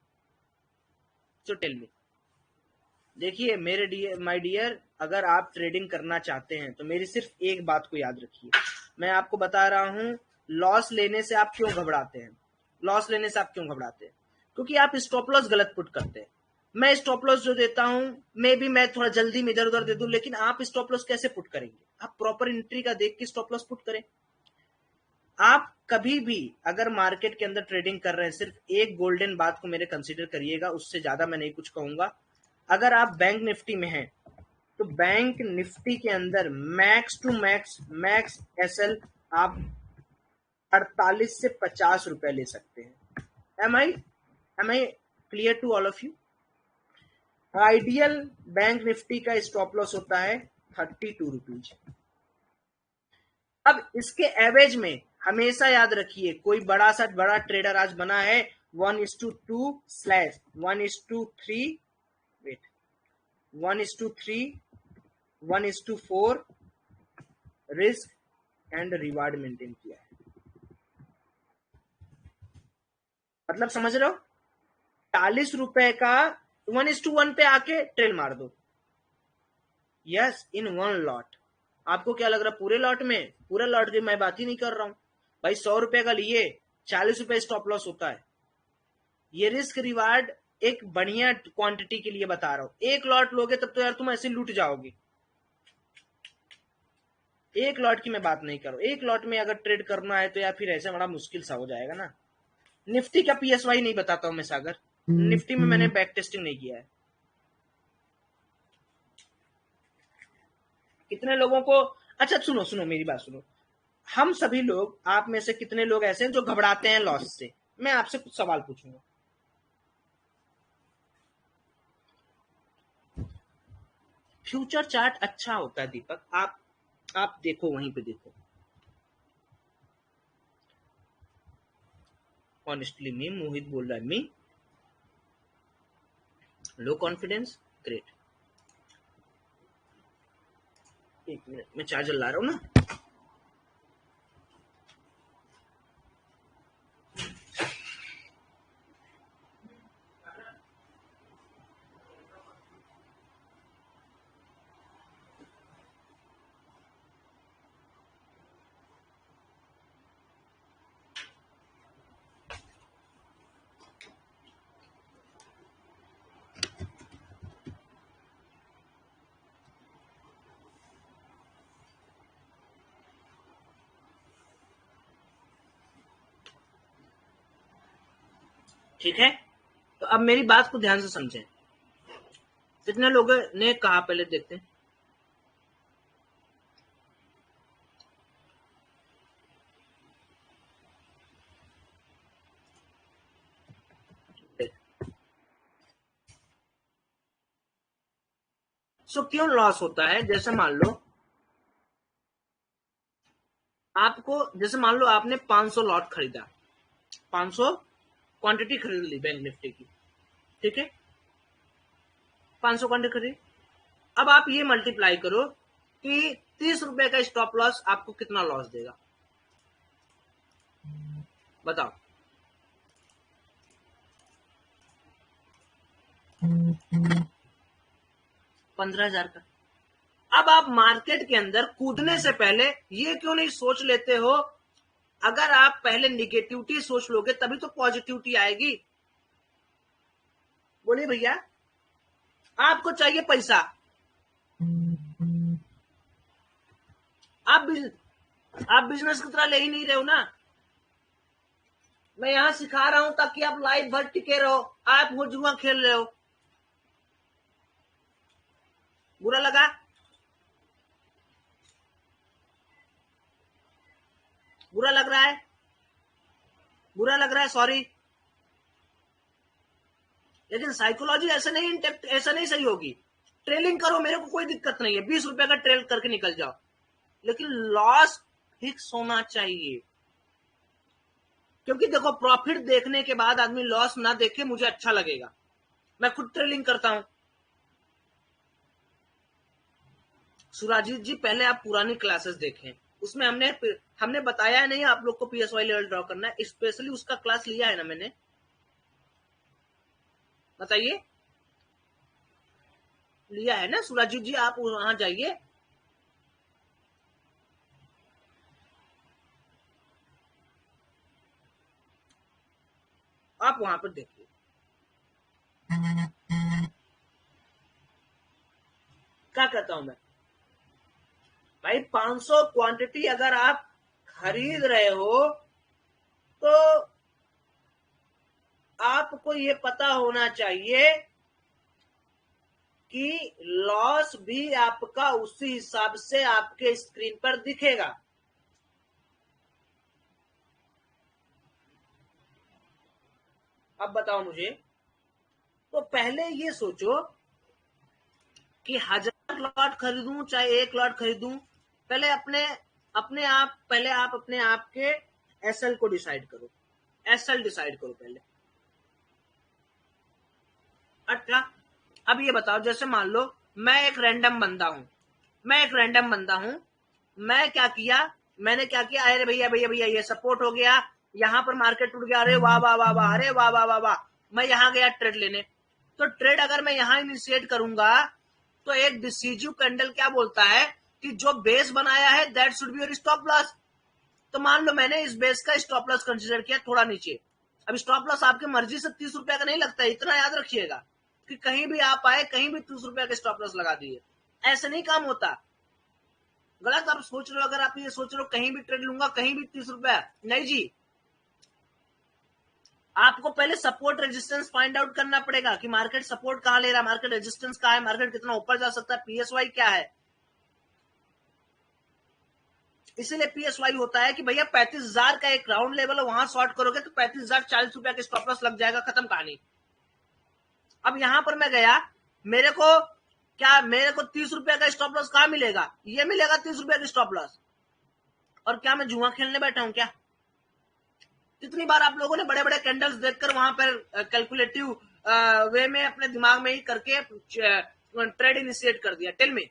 So tell me. देखिए मेरे माय डियर, अगर आप ट्रेडिंग करना चाहते हैं तो मेरी सिर्फ एक बात को याद रखिए, मैं आपको बता रहा हूं, लॉस लेने से आप क्यों घबराते हैं? लॉस लेने से आप क्यों घबराते हैं? क्योंकि आप स्टॉप लॉस गलत पुट करते हैं। मैं स्टॉप लॉस जो देता हूं, मे बी मैं थोड़ा जल्दी में इधर उधर दे दूं, लेकिन आप स्टॉप लॉस कैसे पुट करेंगे? आप प्रॉपर एंट्री का देख के स्टॉप लॉस पुट करें। आप कभी भी अगर मार्केट के अंदर ट्रेडिंग कर रहे हैं, सिर्फ एक गोल्डन बात को मेरे कंसीडर करिएगा, उससे ज्यादा मैं नहीं कुछ कहूंगा। अगर आप बैंक निफ्टी में हैं तो बैंक निफ्टी के अंदर max to max, max SL आप 48 से 50 रुपए ले सकते हैं। Am I clear to all of you? Ideal bank Nifty का स्टॉप लॉस होता है 32 रुपीज। अब इसके एवरेज में हमेशा याद रखिए, कोई बड़ा ट्रेडर आज बना है 1:2/1:3, wait, 1:3, 1:4 risk and reward maintain किया है। मतलब समझ रहे हो? ₹40 का 1:1 पे आके ट्रेल मार दो। Yes, in one lot. आपको क्या लग रहा है पूरे लॉट में? पूरे लॉट की मैं बात ही नहीं कर रहा हूं भाई। ₹100 का लिए ₹40 स्टॉप लॉस होता है। ये रिस्क रिवार्ड एक बढ़िया क्वांटिटी के लिए बता रहा हूं। एक लॉट लोगे तब तो यार तुम ऐसे लूट जाओगे। एक लॉट की मैं बात नहीं कर रहा हूं। एक लॉट में अगर ट्रेड करना है तो यार फिर ऐसे बड़ा मुश्किल सा हो जाएगा ना। निफ्टी का पीएसवाई नहीं बताता हूं मैं सागर। निफ्टी में मैंने बैक टेस्टिंग नहीं किया है। कितने लोगों को, अच्छा सुनो सुनो मेरी बात सुनो। हम सभी लोग, आप में से कितने लोग ऐसे हैं जो घबराते हैं लॉस से? मैं आपसे कुछ सवाल पूछूंगा। फ्यूचर चार्ट अच्छा होता है दीपक, आप देखो, वहीं पे देखो। ऑनेस्टली मी, मोहित बोल रहा है मी, लो कॉन्फिडेंस, ग्रेट। एक मिनट, मैं चार्जर ला रहा हूं ना। ठीक है, तो अब मेरी बात को ध्यान से समझें। कितने लोगों ने कहा पहले देखते हैं। सो क्यों लॉस होता है? जैसे मान लो आपको, जैसे मान लो आपने 500 लॉट खरीदा, 500 क्वांटिटी खरीद ली बैंक निफ्टी की, ठीक है, 500 क्वांटिटी खरीद। अब आप ये मल्टीप्लाई करो कि ₹30 का स्टॉप लॉस आपको कितना लॉस देगा, बताओ। 15,000 का। अब आप मार्केट के अंदर कूदने से पहले ये क्यों नहीं सोच लेते हो? अगर आप पहले निगेटिविटी सोच लोगे तभी तो पॉजिटिविटी आएगी। बोलिए भैया, आपको चाहिए पैसा, आप बिजनेस की तरह ले ही नहीं रहे हो ना। मैं यहां सिखा रहा हूं ताकि आप लाइफ भर टिके रहो, आप वो जुआ खेल रहे हो। बुरा लगा? बुरा लग रहा है? बुरा लग रहा है, सॉरी। लेकिन साइकोलॉजी ऐसे नहीं इंटेक्ट, ऐसा नहीं सही होगी। ट्रेलिंग करो, मेरे को कोई दिक्कत नहीं है, ₹20 का ट्रेल करके निकल जाओ, लेकिन लॉस फिक्स होना चाहिए। क्योंकि देखो, प्रॉफिट देखने के बाद आदमी लॉस ना देखे, मुझे अच्छा लगेगा। मैं खुद ट्रेलिंग करता हूं। सुराजीत जी, पहले आप पुरानी क्लासेस देखें, उसमें हमने बताया नहीं आप लोग को पीएसवाई लेवल ड्रॉ करना है, स्पेशली उसका क्लास लिया है ना मैंने, बताइए। लिया है ना सुराजीत जी? आप वहां जाइए। आप वहां पर देखिए। क्या कहता हूं मैं भाई, 500 क्वांटिटी अगर आप खरीद रहे हो तो आपको ये पता होना चाहिए कि लॉस भी आपका उसी हिसाब से आपके स्क्रीन पर दिखेगा। अब बताओ मुझे, तो पहले ये सोचो कि 1000 लॉट खरीदूं चाहे 1 लॉट खरीदूं, पहले पहले आप अपने आप के एसएल को डिसाइड करो। एसएल डिसाइड करो पहले। अच्छा, अब ये बताओ, जैसे मान लो मैं एक रैंडम बंदा हूं, मैं क्या किया, मैंने क्या किया, अरे भैया भैया भैया ये सपोर्ट हो गया, यहां पर मार्केट टूट गया, अरे वाह वाह वाह वाह, अरे वाह वाह वाह वाह, मैं यहां गया ट्रेड लेने, तो ट्रेड अगर मैं यहां इनिशिएट करूंगा तो एक डिसीजिव कैंडल क्या बोलता है कि जो बेस बनाया है that should be your stop loss. तो मान लो मैंने इस बेस का स्टॉप लॉस कंसीडर किया थोड़ा नीचे। अब स्टॉप लॉस आपकी मर्जी से 30 रुपया का नहीं लगता है, इतना याद रखिएगा कि कहीं भी आप आए कहीं भी 30 रुपया का स्टॉप लॉस लगा दिए, ऐसे नहीं काम होता। गलत आप सोच रहे हो, अगर आप ये सोच रहे हो कहीं भी ट्रेड लूंगा कहीं भी 30 रुपया, नहीं जी। आपको पहले सपोर्ट रेजिस्टेंस फाइंड आउट करना पड़ेगा कि मार्केट सपोर्ट कहां ले रहा है, मार्केट रेजिस्टेंस कहां है, मार्केट कितना ऊपर जा सकता है, पीएसवाई क्या है। इसीलिए पीएसवाई होता है कि भैया 35,000 का एक राउंड लेवल है, वहां शॉर्ट करोगे तो 35,000 40 रुपया का स्टॉप लॉस लग जाएगा, खत्म कहानी। अब यहां पर मैं गया, मेरे को 30 रुपया का स्टॉप लॉस कहां मिलेगा, ये मिलेगा 30 रुपया का स्टॉप लॉस। और क्या मैं जुआ खेलने बैठा हूं क्या? कितनी बार आप लोगों ने बड़े बड़े कैंडल्स देखकर वहां पर कैलकुलेटिव वे में अपने दिमाग में ही करके ट्रेड इनिशिएट कर दिया, टेल मी।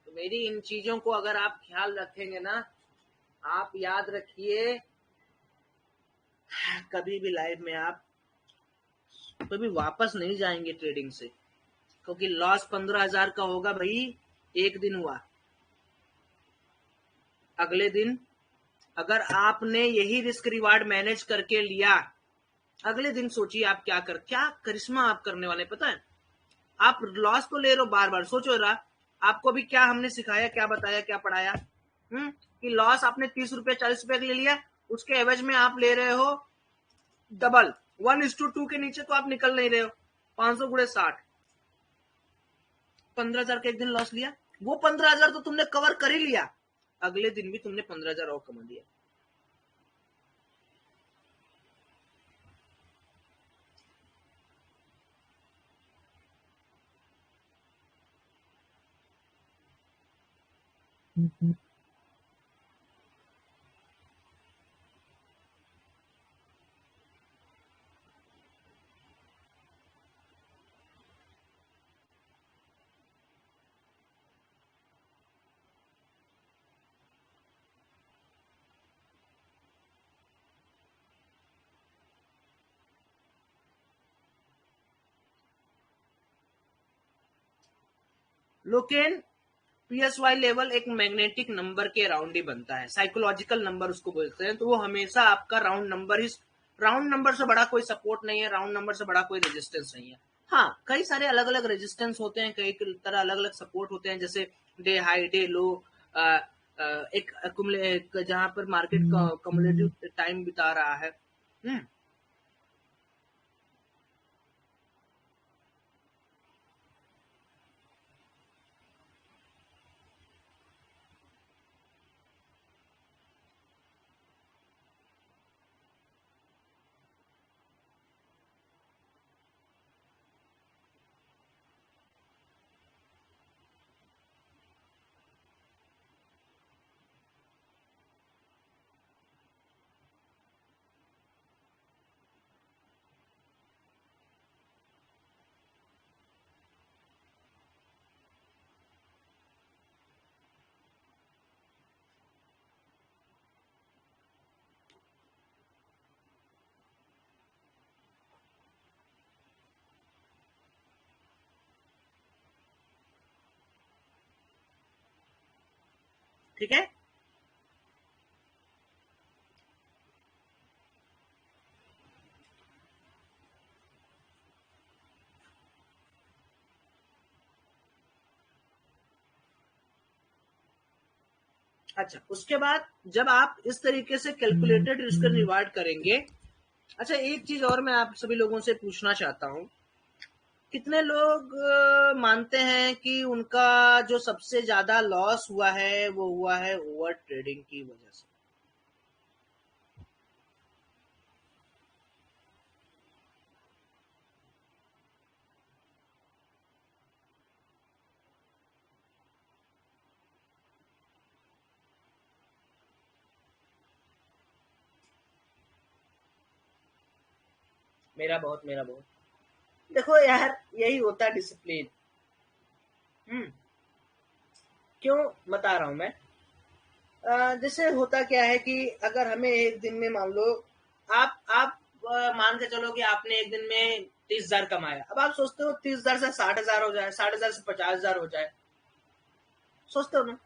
तो मेरी इन चीजों को अगर आप ख्याल रखेंगे ना, आप याद रखिए कभी भी लाइफ में आप कभी वापस नहीं जाएंगे ट्रेडिंग से, क्योंकि लॉस 15,000 का होगा भाई, एक दिन हुआ, अगले दिन अगर आपने यही रिस्क रिवार्ड मैनेज करके लिया, अगले दिन सोचिए आप क्या करिश्मा आप करने वाले, पता है। आप लॉस तो ले रहे हो बार बार, सोचो रहा आपको भी क्या हमने सिखाया, क्या बताया, क्या पढ़ाया, कि लॉस आपने 30 रुपया 40 रुपया ले लिया, उसके एवज में आप ले रहे हो डबल, 1:2 के नीचे तो आप निकल नहीं रहे हो। 500 गुणे 60, 15,000 का एक दिन लॉस लिया, वो 15,000 तो तुमने कवर कर ही लिया, अगले दिन भी तुमने 15,000 और कमा लिया। लेकिन पीएसवाई लेवल एक मैग्नेटिक नंबर के अराउंड ही बनता है, साइकोलॉजिकल नंबर उसको बोलते हैं, तो वो हमेशा आपका राउंड नंबर से बड़ा कोई सपोर्ट नहीं है, राउंड नंबर से बड़ा कोई रेजिस्टेंस नहीं है। हाँ, कई सारे अलग अलग रेजिस्टेंस होते हैं, कई तरह अलग अलग सपोर्ट होते हैं, जैसे डे हाई डे लो, एक जहां पर मार्केट का कम्युलेटिव टाइम बिता रहा है। ठीक है, अच्छा, उसके बाद जब आप इस तरीके से कैलकुलेटेड रिस्क रिवार्ड करेंगे। अच्छा, एक चीज और मैं आप सभी लोगों से पूछना चाहता हूँ, कितने लोग मानते हैं कि उनका जो सबसे ज्यादा लॉस हुआ है वो हुआ है ओवर ट्रेडिंग की वजह से? मेरा बहुत देखो यार, यही होता है डिसिप्लिन। हम्म। क्यों बता रहा हूं मैं? जैसे होता क्या है कि अगर हमें एक दिन में मान लो, आप मान के चलो कि आपने एक दिन में 30,000 कमाया। अब आप सोचते हो 30,000 से 60,000 हो जाए, 60,000 से 50,000 हो जाए, सोचते हो ना?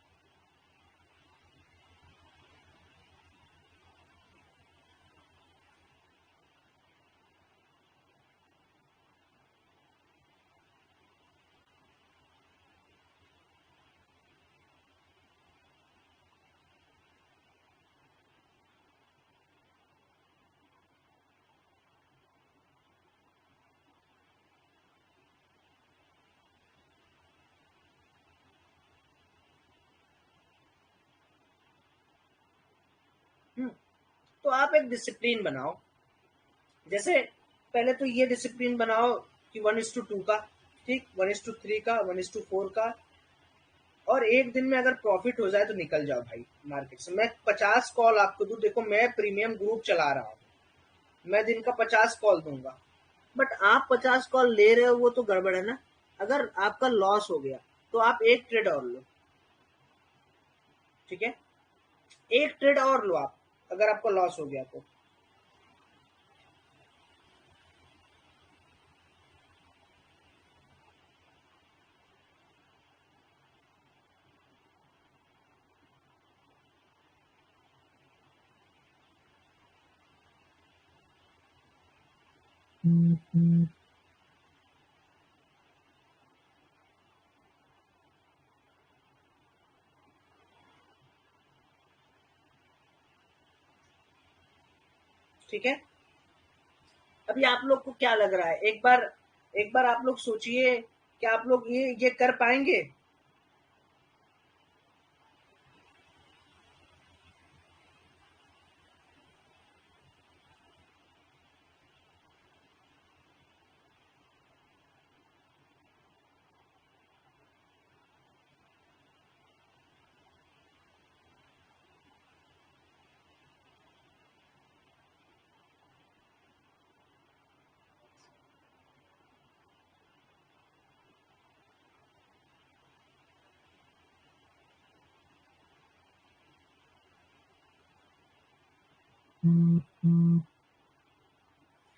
हम्म, तो आप एक डिसिप्लिन बनाओ। जैसे पहले तो ये डिसिप्लिन बनाओ कि 1:2 का, ठीक, 1:3 का, 1:4 का। और एक दिन में अगर प्रॉफिट हो जाए तो निकल जाओ भाई मार्केट से। मैं 50 कॉल आपको दूं, देखो मैं प्रीमियम ग्रुप चला रहा हूँ, मैं दिन का 50 कॉल दूंगा। बट आप 50 कॉल ले रहे हो वो तो गड़बड़ है ना। अगर आपका लॉस हो गया तो आप एक ट्रेड और लो, ठीक है? एक ट्रेड और लो आप, अगर आपका लॉस हो गया तो। ठीक है, अभी आप लोग को क्या लग रहा है? एक बार आप लोग सोचिए कि आप लोग ये कर पाएंगे?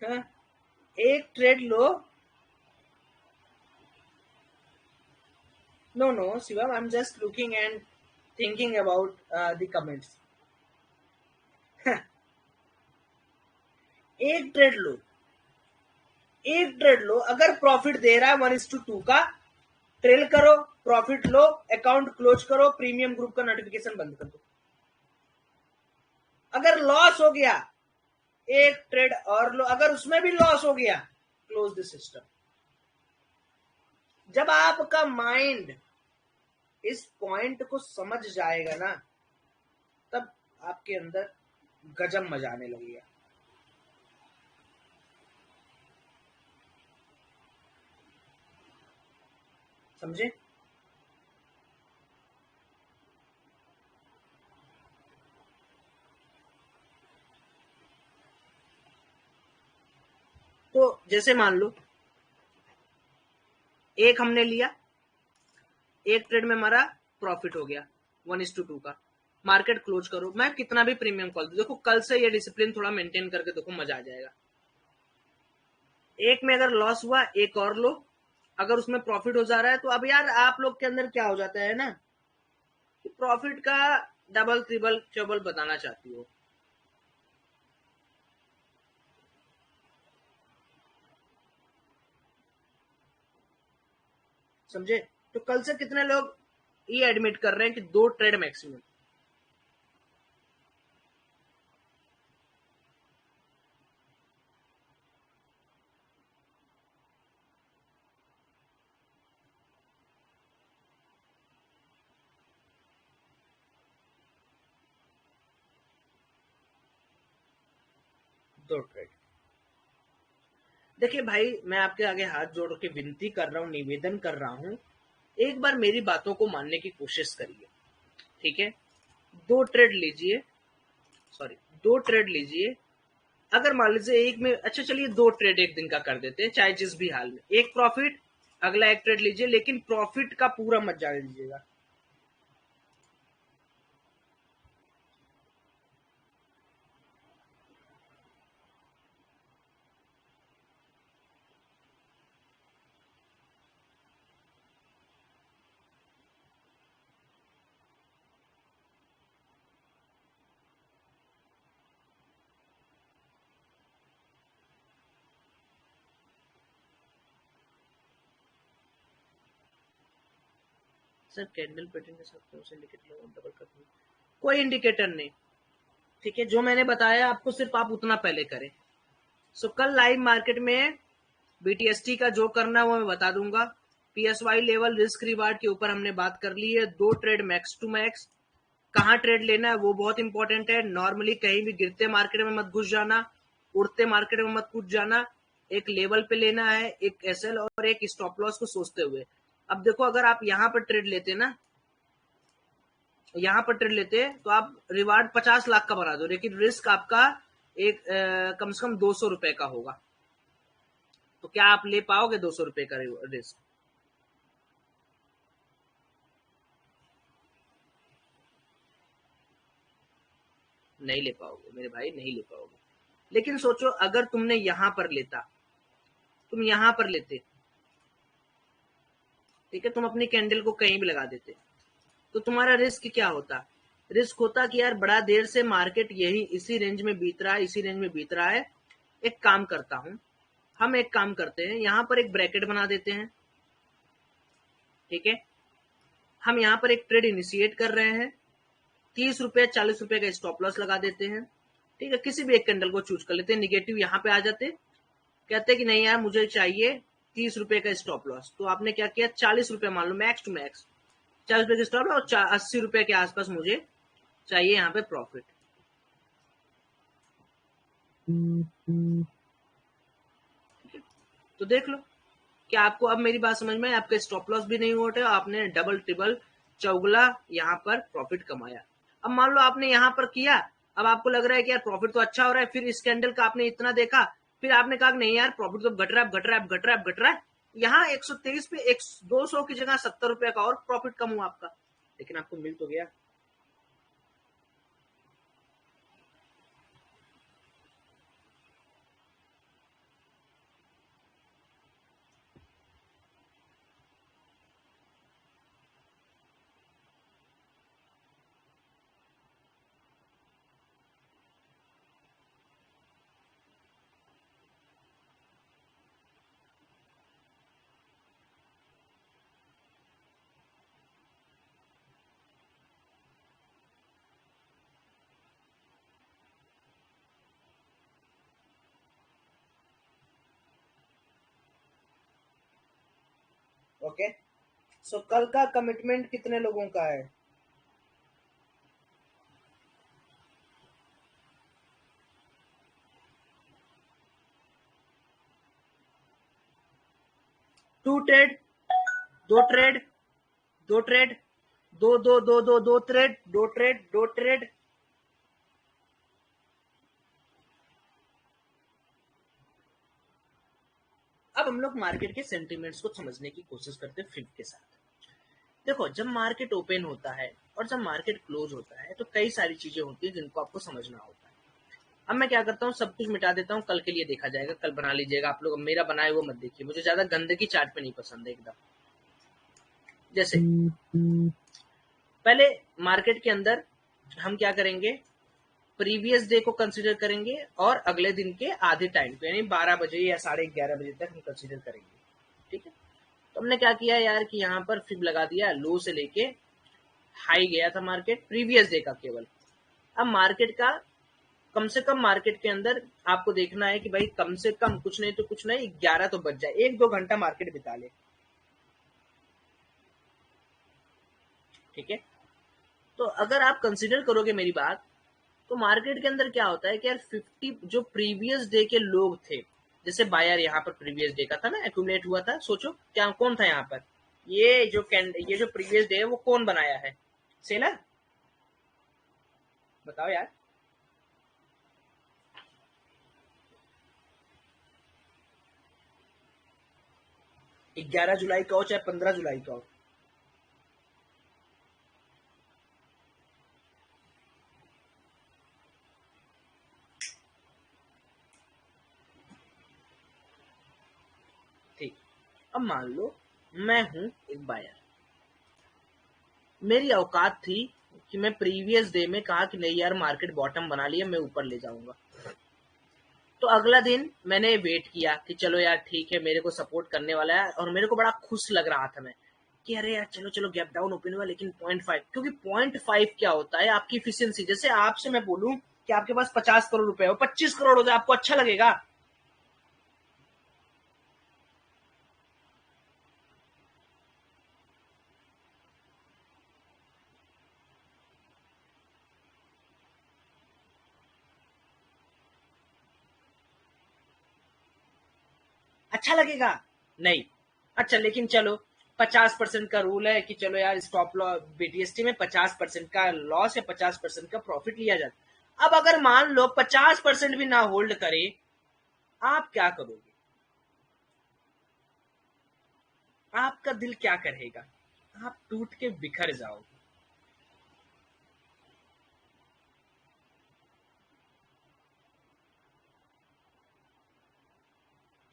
हाँ? एक ट्रेड लो। No no Shivam, I am just looking and thinking about the comments. एक ट्रेड लो, एक ट्रेड लो, अगर प्रॉफिट दे रहा है 1:2 का, ट्रेल करो, प्रॉफिट लो, अकाउंट क्लोज करो, प्रीमियम ग्रुप का नोटिफिकेशन बंद कर दो। अगर लॉस हो गया, एक ट्रेड और लो, अगर उसमें भी लॉस हो गया, क्लोज द सिस्टम। जब आपका माइंड इस पॉइंट को समझ जाएगा ना, तब आपके अंदर गजब मजा आने लगेगा। समझे? तो जैसे मान लो एक हमने लिया, एक ट्रेड में हमारा प्रॉफिट हो गया 1:2 का, मार्केट क्लोज करो, मैं कितना भी प्रीमियम कॉल दूं, देखो कल से ये डिसिप्लिन थोड़ा मेंटेन करके देखो, मजा आ जाएगा। एक में अगर लॉस हुआ, एक और लो, अगर उसमें प्रॉफिट हो जा रहा है तो अब यार आप लोग के अंदर क्या हो जाता है ना, कि प्रॉफिट का डबल ट्रिपल चबल बताना चाहती हो। समझे? तो कल से कितने लोग ये एडमिट कर रहे हैं कि 2 ट्रेड मैक्सिमम? दो ट्रेड। देखिए भाई, मैं आपके आगे हाथ जोड़ के विनती कर रहा हूँ, निवेदन कर रहा हूँ, एक बार मेरी बातों को मानने की कोशिश करिए, ठीक है। दो ट्रेड लीजिए, सॉरी, दो ट्रेड लीजिए। अगर मान लीजिए एक में, अच्छा चलिए दो ट्रेड एक दिन का कर देते हैं, चाहे जिस भी हाल में, एक प्रॉफिट, अगला एक ट्रेड लीजिए, लेकिन प्रॉफिट का पूरा मत जाने दीजिएगा। सर कैंडल पैटर्न के साथ कौन सा इंडिकेटर डबल कर दूं? कोई इंडिकेटर नहीं, ठीक है। जो मैंने बताया आपको सिर्फ आप उतना पहले करें। सो कल लाइव मार्केट में बीटीएसटी का जो करना है वो मैं बता दूंगा। पीएसवाई लेवल रिस्क रिवार्ड के ऊपर हमने बात कर ली है। दो ट्रेड मैक्स टू मैक्स, कहाँ ट्रेड लेना है वो बहुत इंपॉर्टेंट है। नॉर्मली कहीं भी गिरते मार्केट में मत घुस जाना, उड़ते मार्केट में मत कूद जाना। एक लेवल पे लेना है, एक एसएल और एक स्टॉप लॉस को सोचते हुए। अब देखो, अगर आप यहाँ पर ट्रेड लेते ना, यहाँ पर ट्रेड लेते तो आप रिवार्ड 50 लाख का बना दो, लेकिन रिस्क आपका एक कम से कम 200 रुपए का होगा। तो क्या आप ले पाओगे 200 रुपए का रिस्क? नहीं ले पाओगे मेरे भाई, नहीं ले पाओगे। लेकिन सोचो, अगर तुमने यहां पर लेता, तुम यहां पर लेते, ठीक है, तुम अपनी कैंडल को कहीं भी लगा देते, तो तुम्हारा रिस्क क्या होता? रिस्क होता कि यार बड़ा देर से मार्केट यही इसी रेंज में बीत रहा है, इसी रेंज में बीत रहा है। एक काम करता हूं, हम एक काम करते हैं, यहां पर एक ब्रैकेट बना देते हैं, ठीक है। हम यहाँ पर एक ट्रेड इनिशिएट कर रहे हैं, 30 रुपए 40 रुपए का स्टॉप लॉस लगा देते हैं, ठीक है। किसी भी एक कैंडल को चूज कर लेते हैं, निगेटिव यहाँ पे आ जाते, कहते हैं कि नहीं यार मुझे चाहिए 30 रुपए का स्टॉप लॉस। तो आपने क्या किया, 40 रुपए मान लो मैक्स टू मैक्स, 40 रुपए का स्टॉप लॉस और 80 रुपए के आसपास मुझे चाहिए यहाँ पे प्रॉफिट। तो देख लो, क्या आपको अब मेरी बात समझ में है? आपका स्टॉप लॉस भी नहीं हुआ, आपने डबल ट्रिपल चौगुला यहाँ पर प्रॉफिट कमाया। अब मान लो आपने यहाँ पर किया, अब आपको लग रहा है कि यार प्रॉफिट तो अच्छा हो रहा है, फिर इस कैंडल का आपने इतना देखा, फिर आपने कहा नहीं यार प्रॉफिट तो घट रहा है, घट रहा है, घट रहा है, घट रहा है। यहाँ 123 पे 200 की जगह 70 रुपए का और प्रॉफिट कम हुआ आपका, लेकिन आपको मिल तो गया। ओके, सो कल का कमिटमेंट कितने लोगों का है? टू ट्रेड, दो ट्रेड, दो ट्रेड, दो दो दो दो दो ट्रेड, दो ट्रेड, दो ट्रेड। अब हम लोग मार्केट के सेंटिमेंट्स को समझने की कोशिश करते हैं फिब के साथ। देखो, जब मार्केट ओपन होता है और जब मार्केट क्लोज होता है तो कई सारी चीजें होती है जिनको आपको समझना होता है। अब मैं क्या करता हूँ, सब कुछ मिटा देता हूँ, कल के लिए देखा जाएगा, कल बना लीजिएगा आप लोग। मेरा बनाए वो मत देखिए, मुझे ज्यादा गंदगी चार्ट पे नहीं पसंद है एकदम। जैसे पहले मार्केट के अंदर हम क्या करेंगे, प्रीवियस डे को कंसीडर करेंगे और अगले दिन के आधे टाइम पे, यानी 12 बजे या 11:30 बजे तक हम कंसीडर करेंगे, ठीक है। तो हमने क्या किया यार कि यहाँ पर फिब लगा दिया, लो से लेके हाई गया था मार्केट प्रीवियस डे का केवल। अब मार्केट का कम से कम, मार्केट के अंदर आपको देखना है कि भाई कम से कम कुछ नहीं तो कुछ नहीं 11 तो बच जाए, 1-2 घंटा मार्केट बिता ले, ठीक है। तो अगर आप कंसीडर करोगे मेरी बात, तो मार्केट के अंदर क्या होता है कि यार 50 जो प्रीवियस डे के लोग थे, जैसे बायर यहाँ पर प्रीवियस डे का था ना, एक्यूमुलेट हुआ था, सोचो क्या कौन था यहाँ पर, ये जो प्रीवियस डे है वो कौन बनाया है, सेलर, बताओ यार। 11 जुलाई का हो चाहे 15 जुलाई का हो, ठीक। अब मान लो मैं हूं एक बायर, मेरी औकात थी कि मैं प्रीवियस डे में कहा कि नहीं यार मार्केट बॉटम बना लिया, मैं ऊपर ले जाऊंगा। तो अगला दिन मैंने वेट किया कि चलो यार ठीक है, मेरे को सपोर्ट करने वाला है, और मेरे को बड़ा खुश लग रहा था मैं कि अरे यार चलो चलो गैप डाउन ओपन हुआ, लेकिन 0.5, क्योंकि 0.5 क्या होता है आपकी इफिशियंसी। जैसे आपसे मैं बोलूं कि आपके पास 50 करोड़ रुपए हो, 25 करोड़ हो जाए, आपको अच्छा लगेगा? अच्छा लगेगा? नहीं। अच्छा लेकिन चलो 50% का रूल है कि चलो यार स्टॉप लॉस बीटीएसटी में 50% का लॉस या 50% का प्रॉफिट लिया जाता। अब अगर मान लो 50% भी ना होल्ड करे, आप क्या करोगे? आपका दिल क्या करेगा? आप टूट के बिखर जाओगे,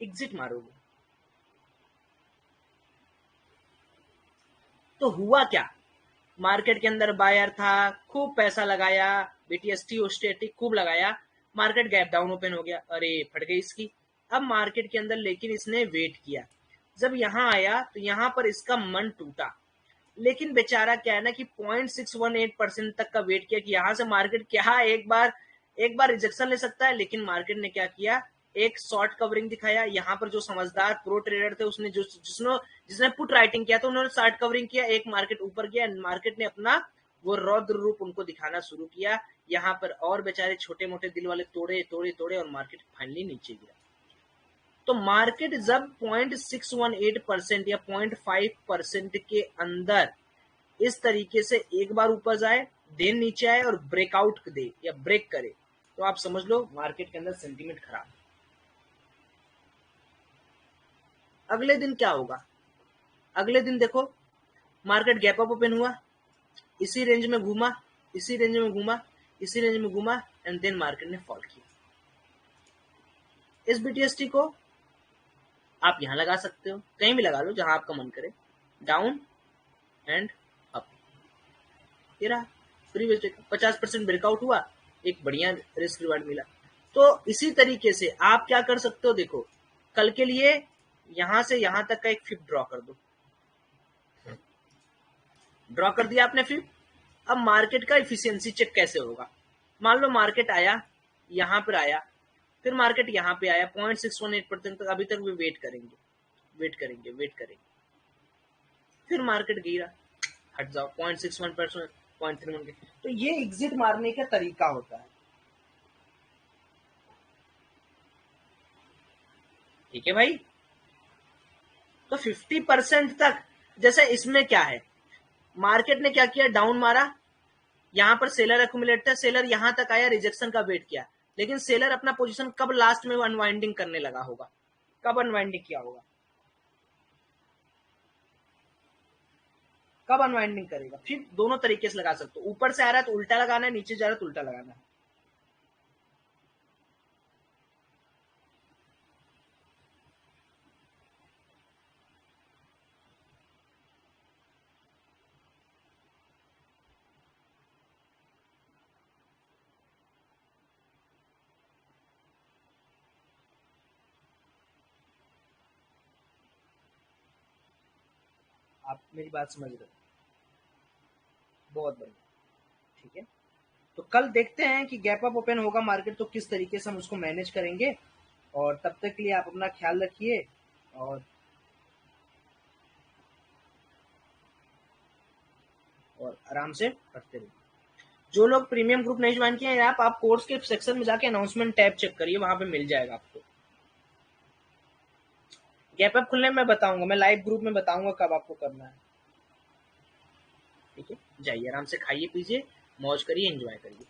एग्जिट मारोगे। तो हुआ क्या? मार्केट के अंदर बायर था, खूब पैसा लगाया, बीटीएसटी ओस्टेटी खूब लगाया, मार्केट गैप डाउन ओपन हो गया, अरे फट गई इसकी। अब मार्केट के अंदर लेकिन इसने वेट किया, जब यहां आया तो यहां पर इसका मन टूटा। लेकिन बेचारा क्या है ना कि 0.618% तक का वेट किया कि यहां से मार्केट क्या एक बार रिजेक्शन ले सकता है, लेकिन मार्केट ने क्या किया, एक शॉर्ट कवरिंग दिखाया। यहाँ पर जो समझदार प्रो ट्रेडर थे उसने जो जिसने जिसने पुट राइटिंग किया था उन्होंने शॉर्ट कवरिंग किया, एक मार्केट ऊपर गया, मार्केट ने अपना वो रौद्र रूप उनको दिखाना शुरू किया यहाँ पर, और बेचारे छोटे मोटे दिल वाले तोड़े तोड़े तोड़े और मार्केट फाइनली नीचे गिरा। तो मार्केट जब 0.618% या 0.5% के अंदर इस तरीके से एक बार ऊपर जाए, देन नीचे आए और ब्रेकआउट दे या ब्रेक करे, तो आप समझ लो मार्केट के अंदर सेंटीमेंट खराब। अगले दिन क्या होगा? अगले दिन देखो मार्केट गैप अप ओपन हुआ, इसी रेंज में घूमा, इसी रेंज में घूमा, इसी रेंज में घूमा, एंड देन मार्केट ने फॉल किया। इस बीटीएसटी को आप यहां लगा सकते हो, कहीं भी लगा लो जहां आपका मन करे, डाउन एंड अप। ये रहा प्रीवियस डे 50% ब्रेकआउट हुआ, एक बढ़िया रिस्क रिवार्ड मिला। तो इसी तरीके से आप क्या कर सकते हो, देखो कल के लिए यहां से यहां तक का एक फिप ड्रॉ कर दो। ड्रॉ कर दिया आपने फिप। अब मार्केट का इफिशियंसी चेक कैसे होगा? मान लो मार्केट आया, यहां पर आया, फिर मार्केट यहां पे आया 0.618% तक, अभी तक भी वेट करेंगे, वेट करेंगे, वेट करेंगे, फिर मार्केट गिरा, हट जाओ 0.61%, 0.31 के। तो ये एग्जिट मारने का तरीका होता है। ठीक है भाई। तो 50% तक, जैसे इसमें क्या है, मार्केट ने क्या किया, डाउन मारा, यहां पर सेलर एक्यूमुलेट था, सेलर यहां तक आया, रिजेक्शन का वेट किया, लेकिन सेलर अपना पोजीशन कब लास्ट में अनवाइंडिंग करने लगा होगा, कब अनवाइंडिंग किया होगा, कब अनवाइंडिंग करेगा? फिर दोनों तरीके से लगा सकते हो, ऊपर से आ रहा है तो उल्टा लगाना है, नीचे जा रहा है तो उल्टा लगाना है। आप मेरी बात समझ रहे हो? बहुत बढ़िया। ठीक है, तो कल देखते हैं कि गैप अप ओपन होगा मार्केट तो किस तरीके से हम उसको मैनेज करेंगे। और तब तक के लिए आप अपना ख्याल रखिए, और आराम से पढ़ते रहिए। जो लोग प्रीमियम ग्रुप नहीं ज्वाइन किए हैं आप कोर्स के सेक्शन में जाके अनाउंसमेंट टैब चेक करिए, वहां पे मिल जाएगा आपको। गैप अप खुलने में बताऊंगा, मैं लाइव ग्रुप में बताऊंगा कब आपको करना है। ठीक है, जाइए आराम से खाइए पीजिए, मौज करिए, एंजॉय करिए।